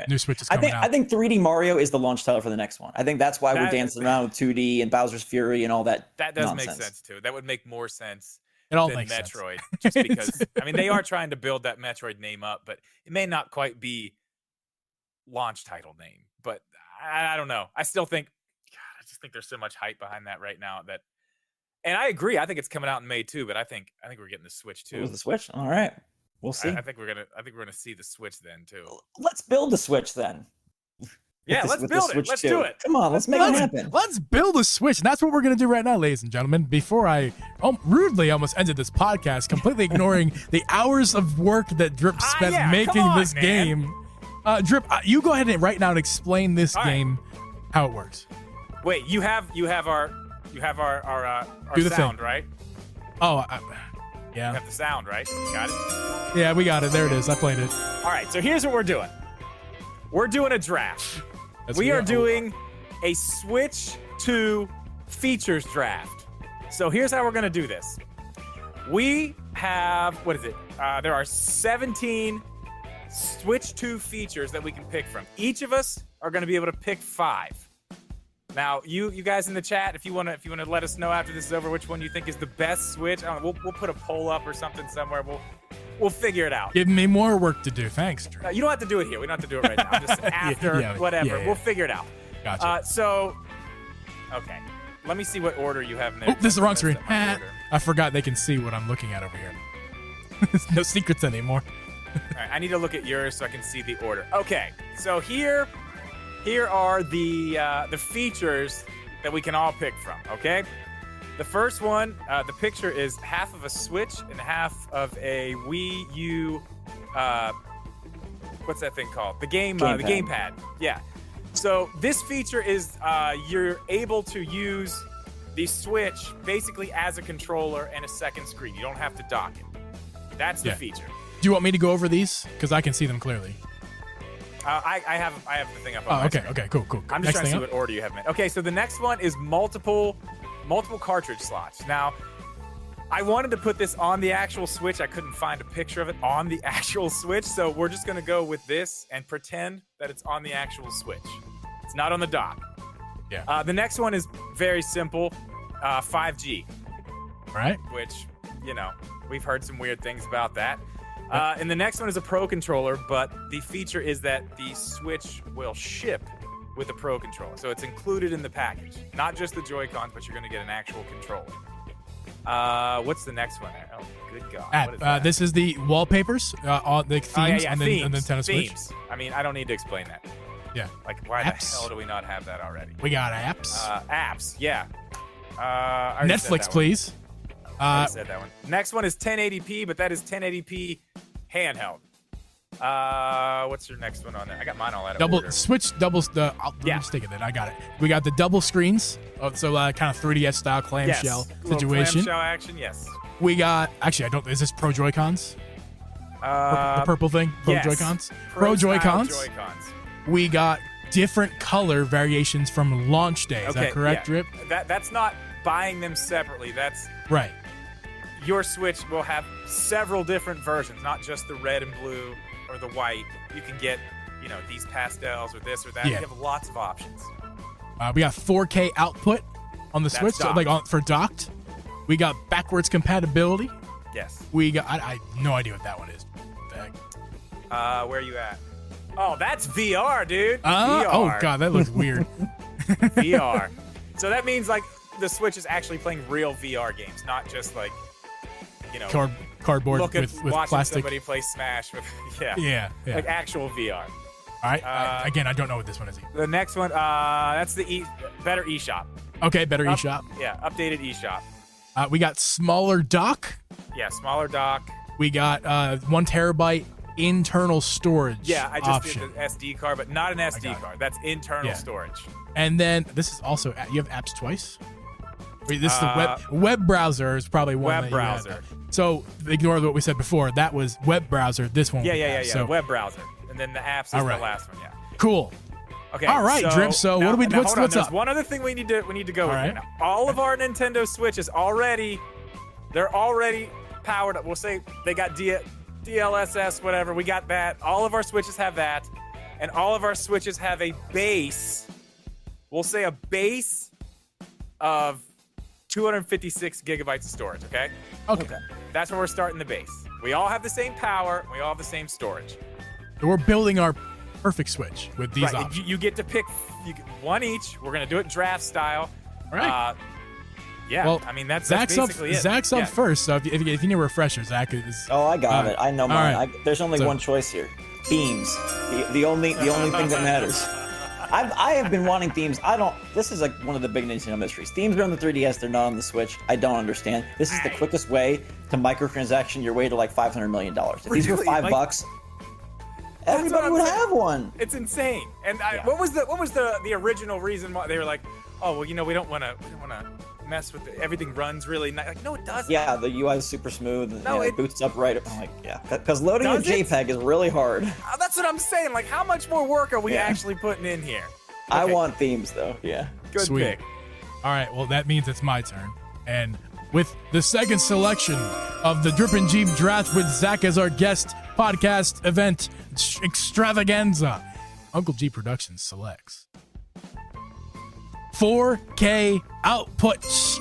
new Switch is coming out. I think 3D Mario is the launch title for the next one. I think that's why we're dancing around with 2D and Bowser's Fury and all that. That does nonsense. Make sense too. That would make more sense. It all than makes Metroid, sense. Just because I mean they are trying to build that Metroid name up, but it may not quite be launch title name. But I don't know. I still think, I just think there's so much hype behind that right now that, and I agree. I think it's coming out in May too. But I think we're getting the Switch too. The Switch? All right, we'll see. I think we're gonna see the Switch then too. Let's build the Switch then. Yeah, let's build it. Let's do it. Come on, let's make it happen. Let's build a Switch. And that's what we're going to do right now, ladies and gentlemen. Before I rudely almost ended this podcast, completely ignoring the hours of work that Drip spent making this game. Drip, you go ahead and right now and explain this game, how it works. Wait, you have our sound, right? Oh, yeah. You have the sound, right? You got it? Yeah, we got it. There it is. I played it. All right, so here's what we're doing. We're doing a draft. We are doing a Switch 2 features draft. So here's how we're going to do this. We have, what is it? There are 17 Switch 2 features that we can pick from. Each of us are going to be able to pick 5. Now, you guys in the chat, if you want to let us know after this is over which one you think is the best Switch, I don't know, we'll put a poll up or something somewhere. We'll figure it out. Give me more work to do. Thanks, Drew. You don't have to do it here. We don't have to do it right now. Just after, whatever. We'll figure it out. Gotcha. Okay. Let me see what order you have in there. Oh, this is the wrong screen. I forgot they can see what I'm looking at over here. There's no secrets anymore. All right, I need to look at yours so I can see the order. Okay, so here are the features that we can all pick from, okay? The first one, the picture is half of a Switch and half of a Wii U, what's that thing called? The gamepad. Yeah. So this feature is you're able to use the Switch basically as a controller and a second screen. You don't have to dock it. That's the feature. Do you want me to go over these? Because I can see them clearly. I have the thing up on my screen. Okay, cool. I'm just trying to see what order you have in. Okay, so the next one is multiple cartridge slots. Now, I wanted to put this on the actual Switch. I couldn't find a picture of it on the actual Switch, so we're just going to go with this and pretend that it's on the actual Switch. It's not on the dock. Yeah. The next one is very simple, 5G. Right. Which, we've heard some weird things about that. And the next one is a Pro Controller, but the feature is that the Switch will ship with a Pro Controller. So it's included in the package. Not just the Joy-Cons, but you're going to get an actual controller. What's the next one there? Oh, good God. What is that? This is the wallpapers, all the themes on the Nintendo Switch. Themes. I mean, I don't need to explain that. Yeah. Like, why the hell do we not have that already? We got apps. Apps, yeah. Netflix, please. I said that one. Next one is 1080p, but that is 1080p handheld. What's your next one on there? I got mine all out of Double order. Switch doubles the. Let me just take it then. I got it. We got the double screens, so kind of 3DS style clamshell Little situation. Clamshell action, yes. We got actually I don't. Is this Pro Joy-Cons? The purple thing, Pro yes. Joy-Cons. Pro Joy-Cons. Joy-Cons. We got different color variations from launch day. Is that correct, Drip? That's not buying them separately. That's Right. your Switch will have several different versions, not just the red and blue or the white. You can get, these pastels or this or that. Yeah. You have lots of options. We got 4K output on the That's Switch, so, docked. for docked. We got backwards compatibility. Yes. We got I have no idea what that one is. What the heck? Where are you at? Oh, that's VR, dude. Oh VR. god, that looks weird. VR. So that means like the Switch is actually playing real VR games, not just like, Cardboard watching with plastic. somebody play Smash with Yeah. like actual VR. All right. Again, I don't know what this one is. The next one, that's the better eShop. Okay, better eShop. Yeah, updated eShop. We got smaller dock. Yeah, smaller dock. We got 1 terabyte internal storage. Yeah, I just option. did the SD card, but not an SD it. card. That's internal Yeah. storage. And then this is also you have apps twice. Wait, this is the web browser is probably one. Web that you had. browser. So ignore what we said before. That was web browser. This one. Yeah. So Web browser, and then the apps is All right. the last one. Yeah. cool. Okay. All right, Drip. So what do we? Now, What's hold on. what's There's up? one other thing we need to go All with. right. Here. Now, all of our Nintendo Switches they're already powered up. We'll say they got DLSS, whatever. We got that. All of our Switches have that, and all of our Switches have a base. We'll say a base of 256 gigabytes of storage. Okay. Okay. That's where we're starting the base. We all have the same power. We all have the same storage. We're building our perfect Switch with these Right. options. You get to pick one each. We're gonna do it draft style. All right. Yeah. Well, I mean that's Zach's up. basically it. Zach's up Yeah. first. So if you need a refresher, Zach is. Oh, I got it. I know mine. right. There's only So- one choice here. Themes. The only thing that matters. I have been wanting themes. This is like one of the big Nintendo mysteries. Themes are on the 3DS. They're not on the Switch. I don't understand. This is the quickest way to microtransaction your way to like $500 million. If these were Really? $5, everybody I'm would saying. have one. It's insane. And Yeah. what was the original reason why they were like, oh well, we don't want to mess with it. Everything runs really nice. Like no, it doesn't. Yeah, the UI is super smooth. And, No, it it- boots up right. I'm like, yeah, because loading a Does it? JPEG is really hard. That's what I'm saying. Like how much more work are we Yeah. actually putting in here? I Okay, want themes though. Yeah. good Sweet. pick. All right. Well, that means it's my turn. And with the second selection of the Drip and Geeb Draft with Zach as our guest podcast event extravaganza, Uncle Geeb Productions selects 4K outputs.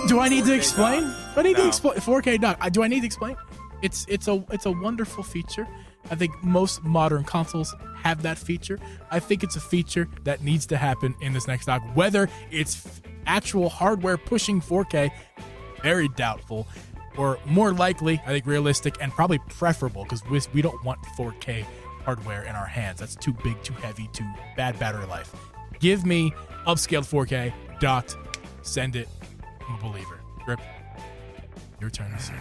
Do I need to 4K explain? dock. Do I need to No. explain 4K dock? Do I need to explain? It's a wonderful feature. I think most modern consoles have that feature. I think it's a feature that needs to happen in this next dock. Whether it's actual hardware pushing 4K, very doubtful, or more likely, I think realistic and probably preferable because we don't want 4K hardware in our hands. That's too big, too heavy, too bad battery life. Give me upscaled 4K, docked, send it. I'm a believer. Rip, your turn, sir.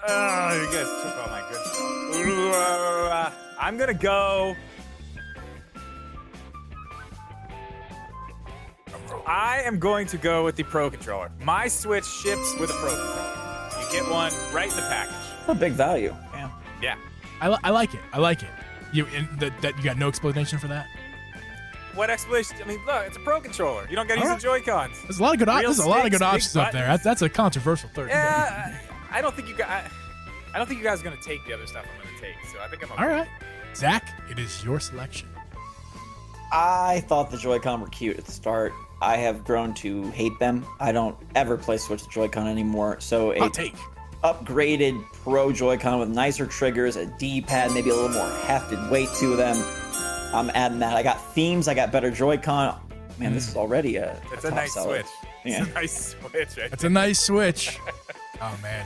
Oh, you guys took all my good stuff. I'm gonna go. I am going to go with the Pro Controller. My Switch ships with a Pro Controller. You get one right in the package. A big value. Yeah. Yeah. I like it. I like it. You got no explanation for that? What explanation? I mean, look, it's a Pro Controller. You don't got to use All the Joy-Cons. There's a lot of good. Real There's a lot of sticks, good big options up there. buttons. That's a controversial third. Yeah, I don't think you guys. I don't think you guys are gonna take the other stuff I'm gonna take. So I think I'm okay. All right, Zach, it is your selection. I thought the Joy-Con were cute at the start. I have grown to hate them. I don't ever play Switch with Joy-Con anymore. So a Hot take. upgraded Pro Joy-Con with nicer triggers, a D-pad, maybe a little more hefted weight to them. I'm adding that. I got themes. I got better Joy-Con. Man, this is already It's a a top nice seller. Switch. Yeah. It's a nice Switch. Right? That's a nice switch. Oh man,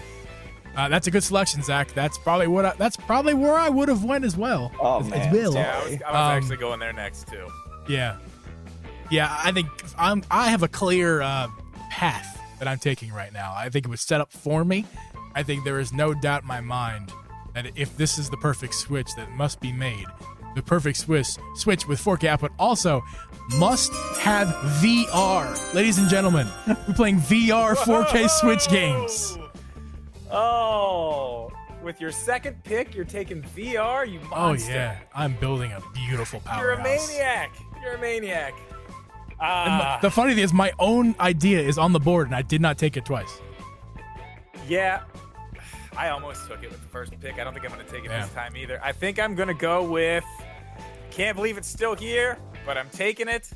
that's a good selection, Zach. That's probably where I would have went as well. Oh, As man. well. Yeah, I was actually going there next too. Yeah. I think I have a clear path that I'm taking right now. I think it was set up for me. I think there is no doubt in my mind that if this is the perfect Switch that must be made, the perfect Switch with 4K output also must have VR. Ladies and gentlemen, we're playing VR 4K Switch games. Oh, with your second pick, you're taking VR, you monster. Oh yeah, I'm building a beautiful powerhouse. You're a maniac. You're a maniac. And the funny thing is, my own idea is on the board, and I did not take it twice. Yeah, I almost took it with the first pick. I don't think I'm going to take it this time either. I think I'm going to go with, can't believe it's still here, but I'm taking it.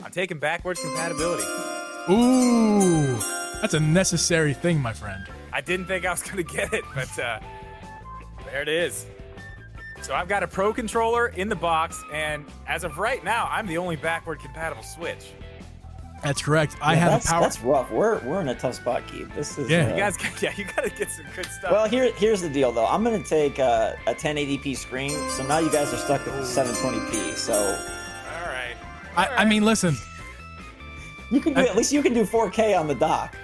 I'm taking backwards compatibility. Ooh, that's a necessary thing, my friend. I didn't think I was going to get it, but there it is. So I've got a Pro controller in the box, and as of right now, I'm the only backward compatible Switch. That's correct. I have a power. That's rough. We're in a tough spot, Geeb. This is You guys, you got to get some good stuff. Well, here's the deal, though. I'm gonna take a 1080p screen, so now you guys are stuck at 720p. So, all right. I mean, listen. You can do at least you can do 4K on the dock.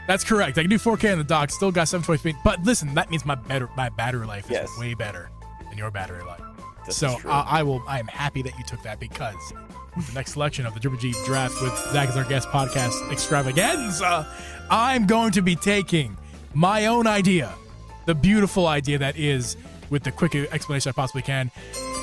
That's correct. I can do 4K on the dock. Still got 720p. But listen, that means my battery life is way better than your battery life. This is true. I am happy that you took that, because the next selection of the Uncle Geeb Draft with Zach as our guest podcast extravaganza, I'm going to be taking my own idea, the beautiful idea that is, with the quick explanation I possibly can,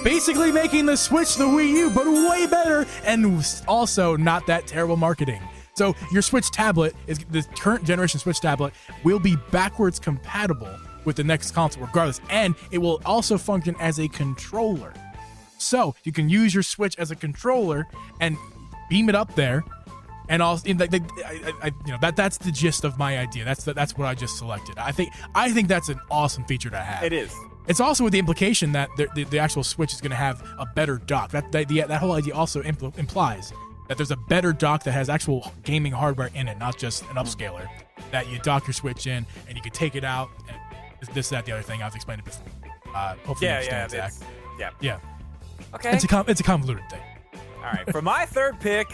basically making the Switch the Wii U, but way better, and also not that terrible marketing. So your Switch tablet, is the current generation Switch tablet, will be backwards compatible with the next console regardless, and it will also function as a controller. So you can use your Switch as a controller and beam it up there, and also that's the gist of my idea. That's what I just selected. I think that's an awesome feature to have. It is. It's also with the implication that the actual Switch is going to have a better dock. That whole idea also implies that there's a better dock that has actual gaming hardware in it, not just an upscaler. That you dock your Switch in and you can take it out. And this, that, the other thing. I've explained it before. Hopefully you understand, Zach. Yeah. Okay. It's a convoluted thing. All right. For my third pick,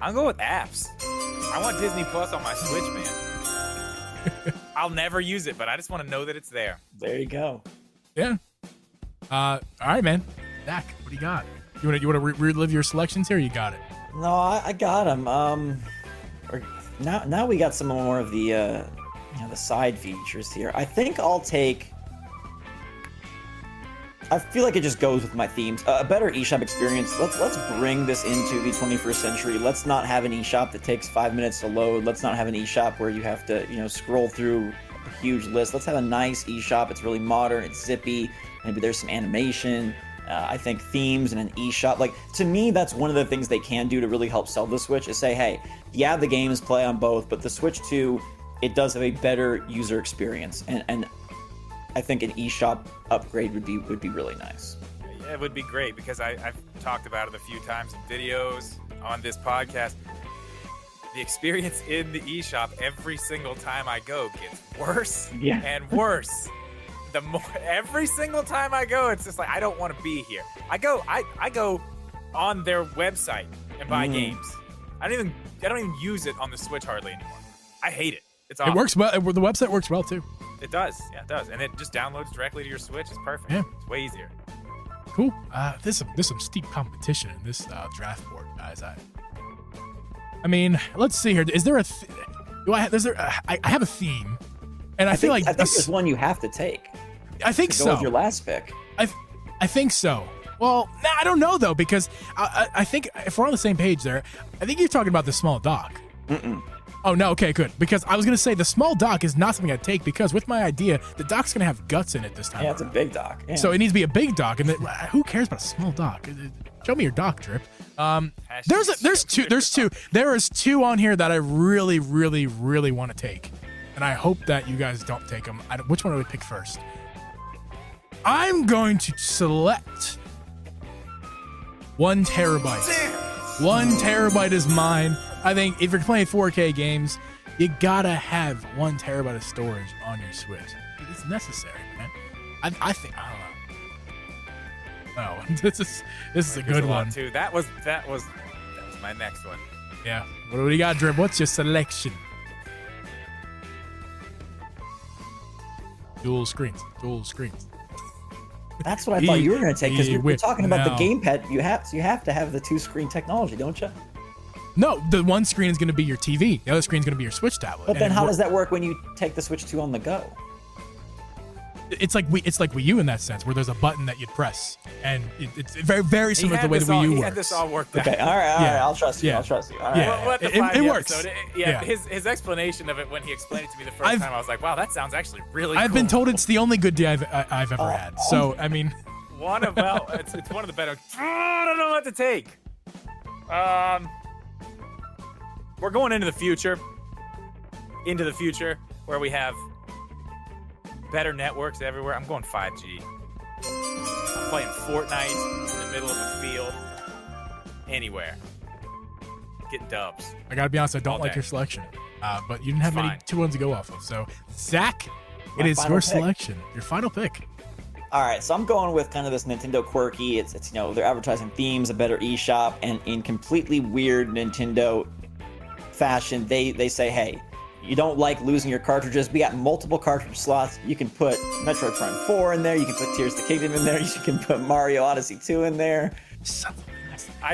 I'm going with apps. I want Disney Plus on my Switch, man. I'll never use it, but I just want to know that it's there. There you go. Yeah. All right, man. Zach, what do you got? You want to relive your selections here? Or you got it. No, I got them. Now we got some more of the the side features here. I think I'll take. I feel like it just goes with my themes. A better eShop experience. Let's bring this into the 21st century. Let's not have an eShop that takes 5 minutes to load. Let's not have an eShop where you have to scroll through a huge list. Let's have a nice eShop. It's really modern. It's zippy. Maybe there's some animation. I think themes and an eShop. Like, to me, that's one of the things they can do to really help sell the Switch is say, hey, yeah, the games play on both, but the Switch 2, it does have a better user experience. And I think an eShop upgrade would be really nice. Yeah, it would be great because I've talked about it a few times in videos on this podcast. The experience in the eShop every single time I go gets worse and worse. Every single time I go, it's just like I don't want to be here. I go on their website and buy games. I don't even use it on the Switch hardly anymore. I hate it. It's awful. It works well. The website works well too. It does. Yeah, it does. And it just downloads directly to your Switch. It's perfect. Yeah. It's way easier. Cool. There's some steep competition in this draft board, guys. I mean, let's see here. Is there I have a theme, and I feel like there's one you have to take. I think so. Go with your last pick. I think so. Well, I don't know though, because I think if we're on the same page there, I think you're talking about the small dock. Oh no, okay, good. Because I was gonna say the small dock is not something I'd take because with my idea, the dock's gonna have guts in it this time. Yeah, it's a big dock. Yeah. So it needs to be a big dock, and who cares about a small dock? Show me your dock, Drip. There's two. There is two on here that I really, really, really want to take, and I hope that you guys don't take them. Which one do we pick first? I'm going to select 1 terabyte. 1 terabyte is mine. I think if you're playing 4K games, you gotta have 1 terabyte of storage on your Switch. It's necessary, man. I think I don't know. Oh, this is a good one too. That was my next one. Yeah. What do you got, Drip? What's your selection? Dual screens. Dual screens. That's what I thought you were going to take, because you're talking about the No. gamepad. You have to have the 2-screen technology, don't you? No, the one screen is going to be your TV. The other screen is going to be your Switch tablet. But And then how does that work when you take the Switch 2 on the go? It's like Wii U in that sense, where there's a button that you'd press, and it's very, very similar to the way the Wii U He works. had this all worked out. Okay, all right, Yeah. I'll trust you. Yeah. I'll trust you. All right. Yeah. Well, what the It five works. episode, Yeah. His explanation of it when he explained it to me the 1st I've- time, I was like, wow, that sounds actually really I've cool. been told it's the only good day I've ever had. So I mean, One of well, it's one of the better. I don't know what to take. We're going into the future. Into the future where we have better networks everywhere. I'm going 5G. I'm playing Fortnite in the middle of the field. Anywhere. Get dubs. I gotta be honest, I don't All like day. your selection, but you didn't have many Fine. two ones to go off of. So Zach, My it is final your pick. selection, your final pick. All right, so I'm going with kind of this Nintendo quirky. It's they're advertising themes, a better eShop, and in completely weird Nintendo fashion, they say, hey, you don't like losing your cartridges. We got multiple cartridge slots. You can put Metroid Prime 4 in there. You can put Tears of the Kingdom in there. You can put Mario Odyssey 2 in there.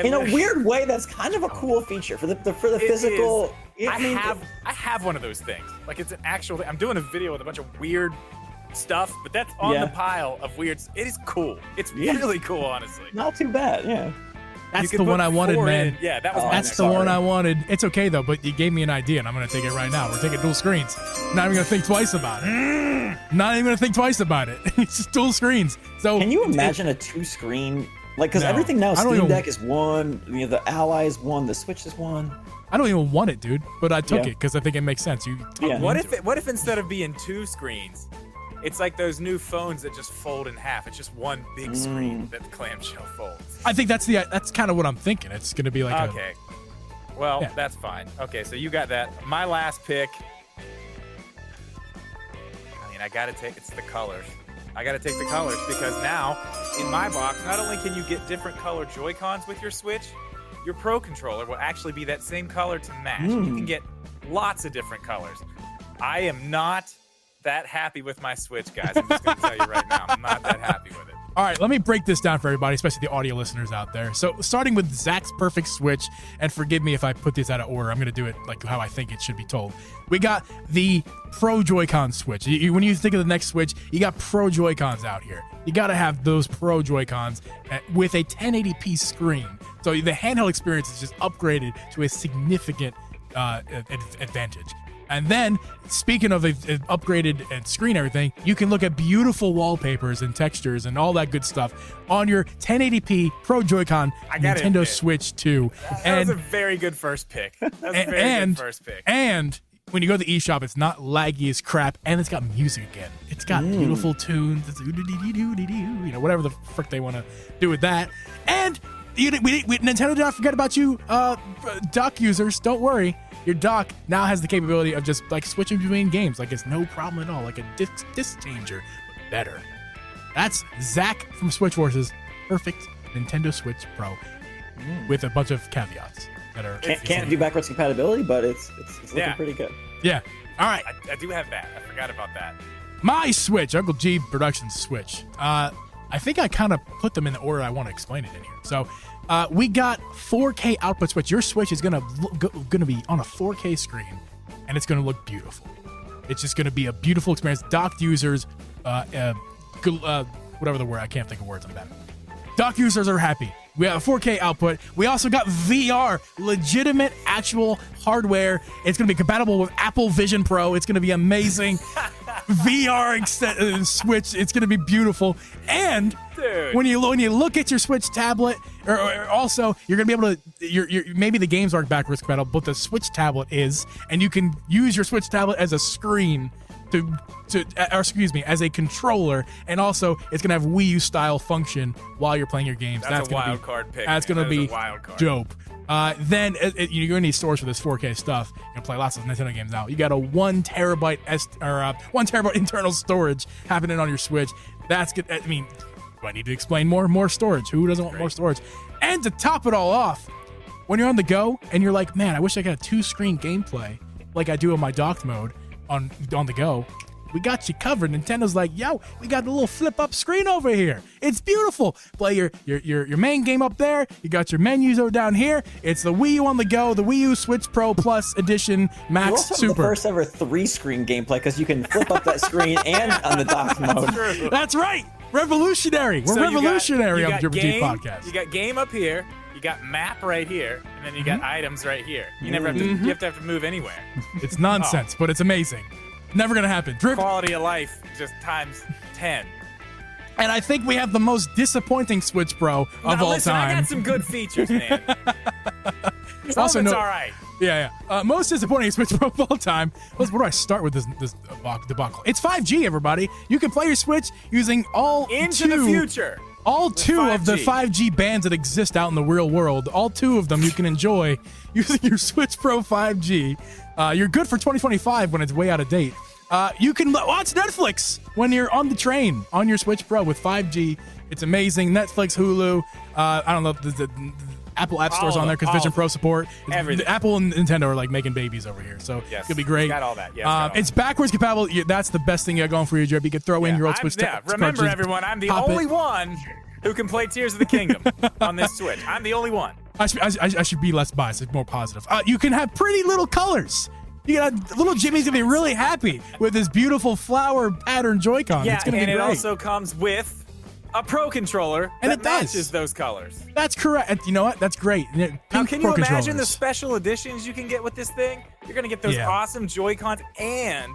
In a weird way, that's kind of a cool feature for the It physical. is. I mean, I have one of those things. Like it's an actual. I'm doing a video with a bunch of weird stuff, but that's on Yeah. the pile of weird. It is cool. It's Yeah. really cool, honestly. not too bad. Yeah. That's You the could one put I wanted, 4 man. in. Yeah, that was Oh, my That's next the one. one I wanted. It's okay though, but you gave me an idea, and I'm gonna take it right now. We're taking dual screens. Not even gonna think twice about it. Not even gonna think twice about it. It's just dual screens. So Can you imagine a 2-screen? Like, because No. everything now, I don't Steam even- Deck is one, the Ally is one, the Switch is one. I don't even want it, dude. But I took Yeah. it because I think it makes sense. You talked Yeah. me What into if it. what if instead of being 2 screens, it's like those new phones that just fold in half? It's just one big screen that the clamshell folds. I think that's kind of what I'm thinking. It's gonna be like Okay. Well, Yeah. that's fine. Okay, so you got that. My last pick. I mean, I gotta take. It's the colors. I gotta take the colors because now, in my box, not only can you get different color Joy-Cons with your Switch, your Pro controller will actually be that same color to match. You can get lots of different colors. I am not that happy with my Switch, guys. I'm just gonna tell you right now. I'm not that happy with it. All right, let me break this down for everybody, especially the audio listeners out there. So, starting with Zach's perfect Switch, and forgive me if I put these out of order. I'm going to do it like how I think it should be told. We got the Pro Joy-Con Switch. When you think of the next Switch, you got Pro Joy-Cons out here. You got to have those Pro Joy-Cons with a 1080p screen. So the handheld experience is just upgraded to a significant advantage. And then, speaking of upgraded and screen everything, you can look at beautiful wallpapers and textures and all that good stuff on your 1080p Pro Joy-Con I gotta Nintendo admit, Switch 2. That was a very good first pick. That was a very good first pick. And when you go to the eShop, it's not laggy as crap, and it's got music again. It's got beautiful tunes, it's whatever the frick they want to do with that. And Nintendo did not forget about you, dock users. Don't worry. Your dock now has the capability of just like switching between games. Like it's no problem at all. Like a disc changer, but better. That's Zach from Switch Wars' perfect Nintendo Switch Pro with a bunch of caveats that are Can't do backwards compatibility, but it's looking Yeah. pretty good. Yeah. All right. I do have that. I forgot about that. My Switch, Uncle Geeb Productions Switch. I think I kind of put them in the order I want to explain it in here. So we got 4K output Switch. Your Switch is gonna be on a 4K screen, and it's gonna look beautiful. It's just gonna be a beautiful experience. Docked users, whatever the word, I can't think of words on that. Dock users are happy. We have a 4K output. We also got VR, legitimate, actual hardware. It's going to be compatible with Apple Vision Pro. It's going to be amazing. VR Switch. It's going to be beautiful. And Dude. when you look at your Switch tablet, or also you're going to be able to. Maybe the games aren't backwards compatible, but the Switch tablet is, and you can use your Switch tablet as a screen as a controller, and also it's gonna have Wii U style function while you're playing your games. That's a gonna wild be, card pick. That's man. gonna That is be a wild card. dope. Then you're gonna need storage for this 4K stuff. You're gonna play lots of Nintendo games out. You got a 1 terabyte 1 terabyte internal storage happening on your Switch. That's good. I mean, do I need to explain more? More storage. Who doesn't want more storage? And to top it all off, when you're on the go and you're like, man, I wish I got a 2-screen gameplay like I do in my docked mode on the go. We got you covered. Nintendo's like, yo, we got the little flip up screen over here. It's beautiful. Play your main game up there. You got your menus over down here. It's the Wii U on the go, the Wii U Switch Pro Plus Edition Max You also have Super. the first ever 3-screen gameplay because you can flip up that screen and on the dock mode. That's right. Revolutionary. We're revolutionary on the Triple G podcast. You got game up here. You got map right here, and then you got items right here. You never have to. You have to move anywhere. It's nonsense, but it's amazing. Never gonna happen. Drip. Quality of life just times 10. And I think we have the most disappointing Switch Pro of all listen, time. I got some good features, man. Some Also, of it's no- all right. Yeah. Most disappointing Switch Pro of all time. Where do I start with this debacle? It's 5G, everybody. You can play your Switch using Into the future. All With two of the 5G. 5G bands that exist out in the real world, all two of them you can enjoy using your Switch Pro 5G. You're good for 2025 when it's way out of date. You can watch Netflix when you're on the train on your Switch Pro with 5G. It's amazing. Netflix, Hulu. I don't know if the Apple App Store's All on of there because them, Vision all Pro of them. support. Everything. Apple and Nintendo are like making babies over here, so Yes. it'll be great. Got all that. Yes, got all It's backwards compatible. That's the best thing you got going for you, Jeb. You can throw in your old Switch. Remember, cartridges, everyone, I'm the pop it. only one who can play Tears of the Kingdom on this Switch. I'm the only one. I should be less biased, like more positive. You can have pretty little colors. You got little Jimmy's gonna be really happy with this beautiful flower pattern Joy-Con. Yeah, It's gonna and be it great. also comes with a Pro controller And that it does. matches those colors. That's correct. And you know what? That's great. Now, Pink can you Pro imagine the controllers. special editions you can get with this thing? You're gonna get those Yeah. awesome Joy-Cons and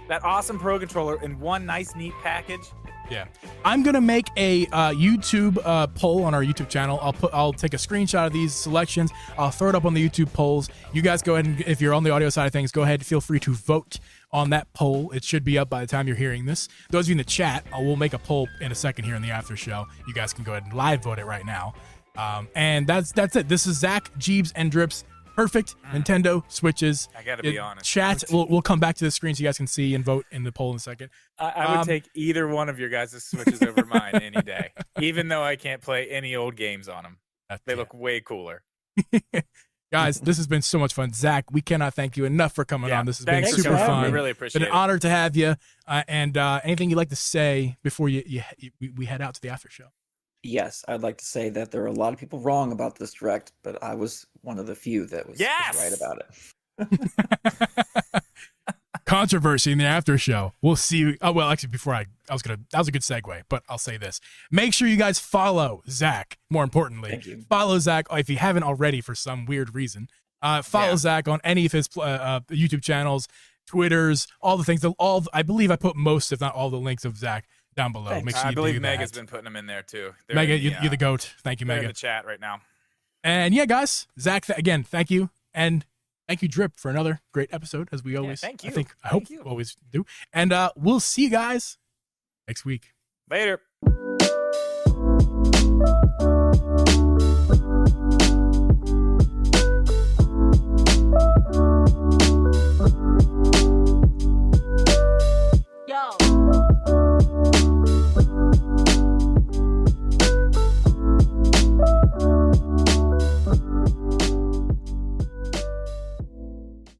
that awesome Pro controller in one nice, neat package. Yeah, I'm gonna make a YouTube poll on our YouTube channel. I'll take a screenshot of these selections. I'll throw it up on the YouTube polls. You guys go ahead and if you're on the audio side of things, go ahead. Feel free to vote on that poll. It should be up by the time you're hearing this. Those of you in the chat, we'll make a poll in a second here in the after show. You guys can go ahead and live vote it right now. And that's it. This is Zach, Jeebs, and Drips. Perfect Nintendo Switches. I gotta be honest. Chat. We'll come back to the screen so you guys can see and vote in the poll in a second. I would take either one of your guys' Switches over mine any day, even though I can't play any old games on them. They look way cooler. Guys, this has been so much fun. Zach, we cannot thank you enough for coming on. This has been Thanks for super coming on. fun. We really It's appreciate been it. an honor to have you. And anything you'd like to say before we head out to the after show? Yes, I'd like to say that there are a lot of people wrong about this direct, but I was one of the few that was right about it. Controversy in the after show. We'll see you. Oh, well, actually, that was a good segue, but I'll say this. Make sure you guys follow Zach, more importantly. Thank you. Follow Zach if you haven't already for some weird reason. Follow Zach on any of his YouTube channels, Twitters, all the things. I believe I put most, if not all, the links of Zach down below. Thanks. Make sure I you believe do Meg that. has been putting them in there too. They're Mega, in the, you're the goat. Thank you, they're in Mega. the chat right now. And yeah, guys, Zach, again, thank you. And thank you, Drip, for another great episode, as we always, thank you. I hope you. always do. And we'll see you guys next week. Later.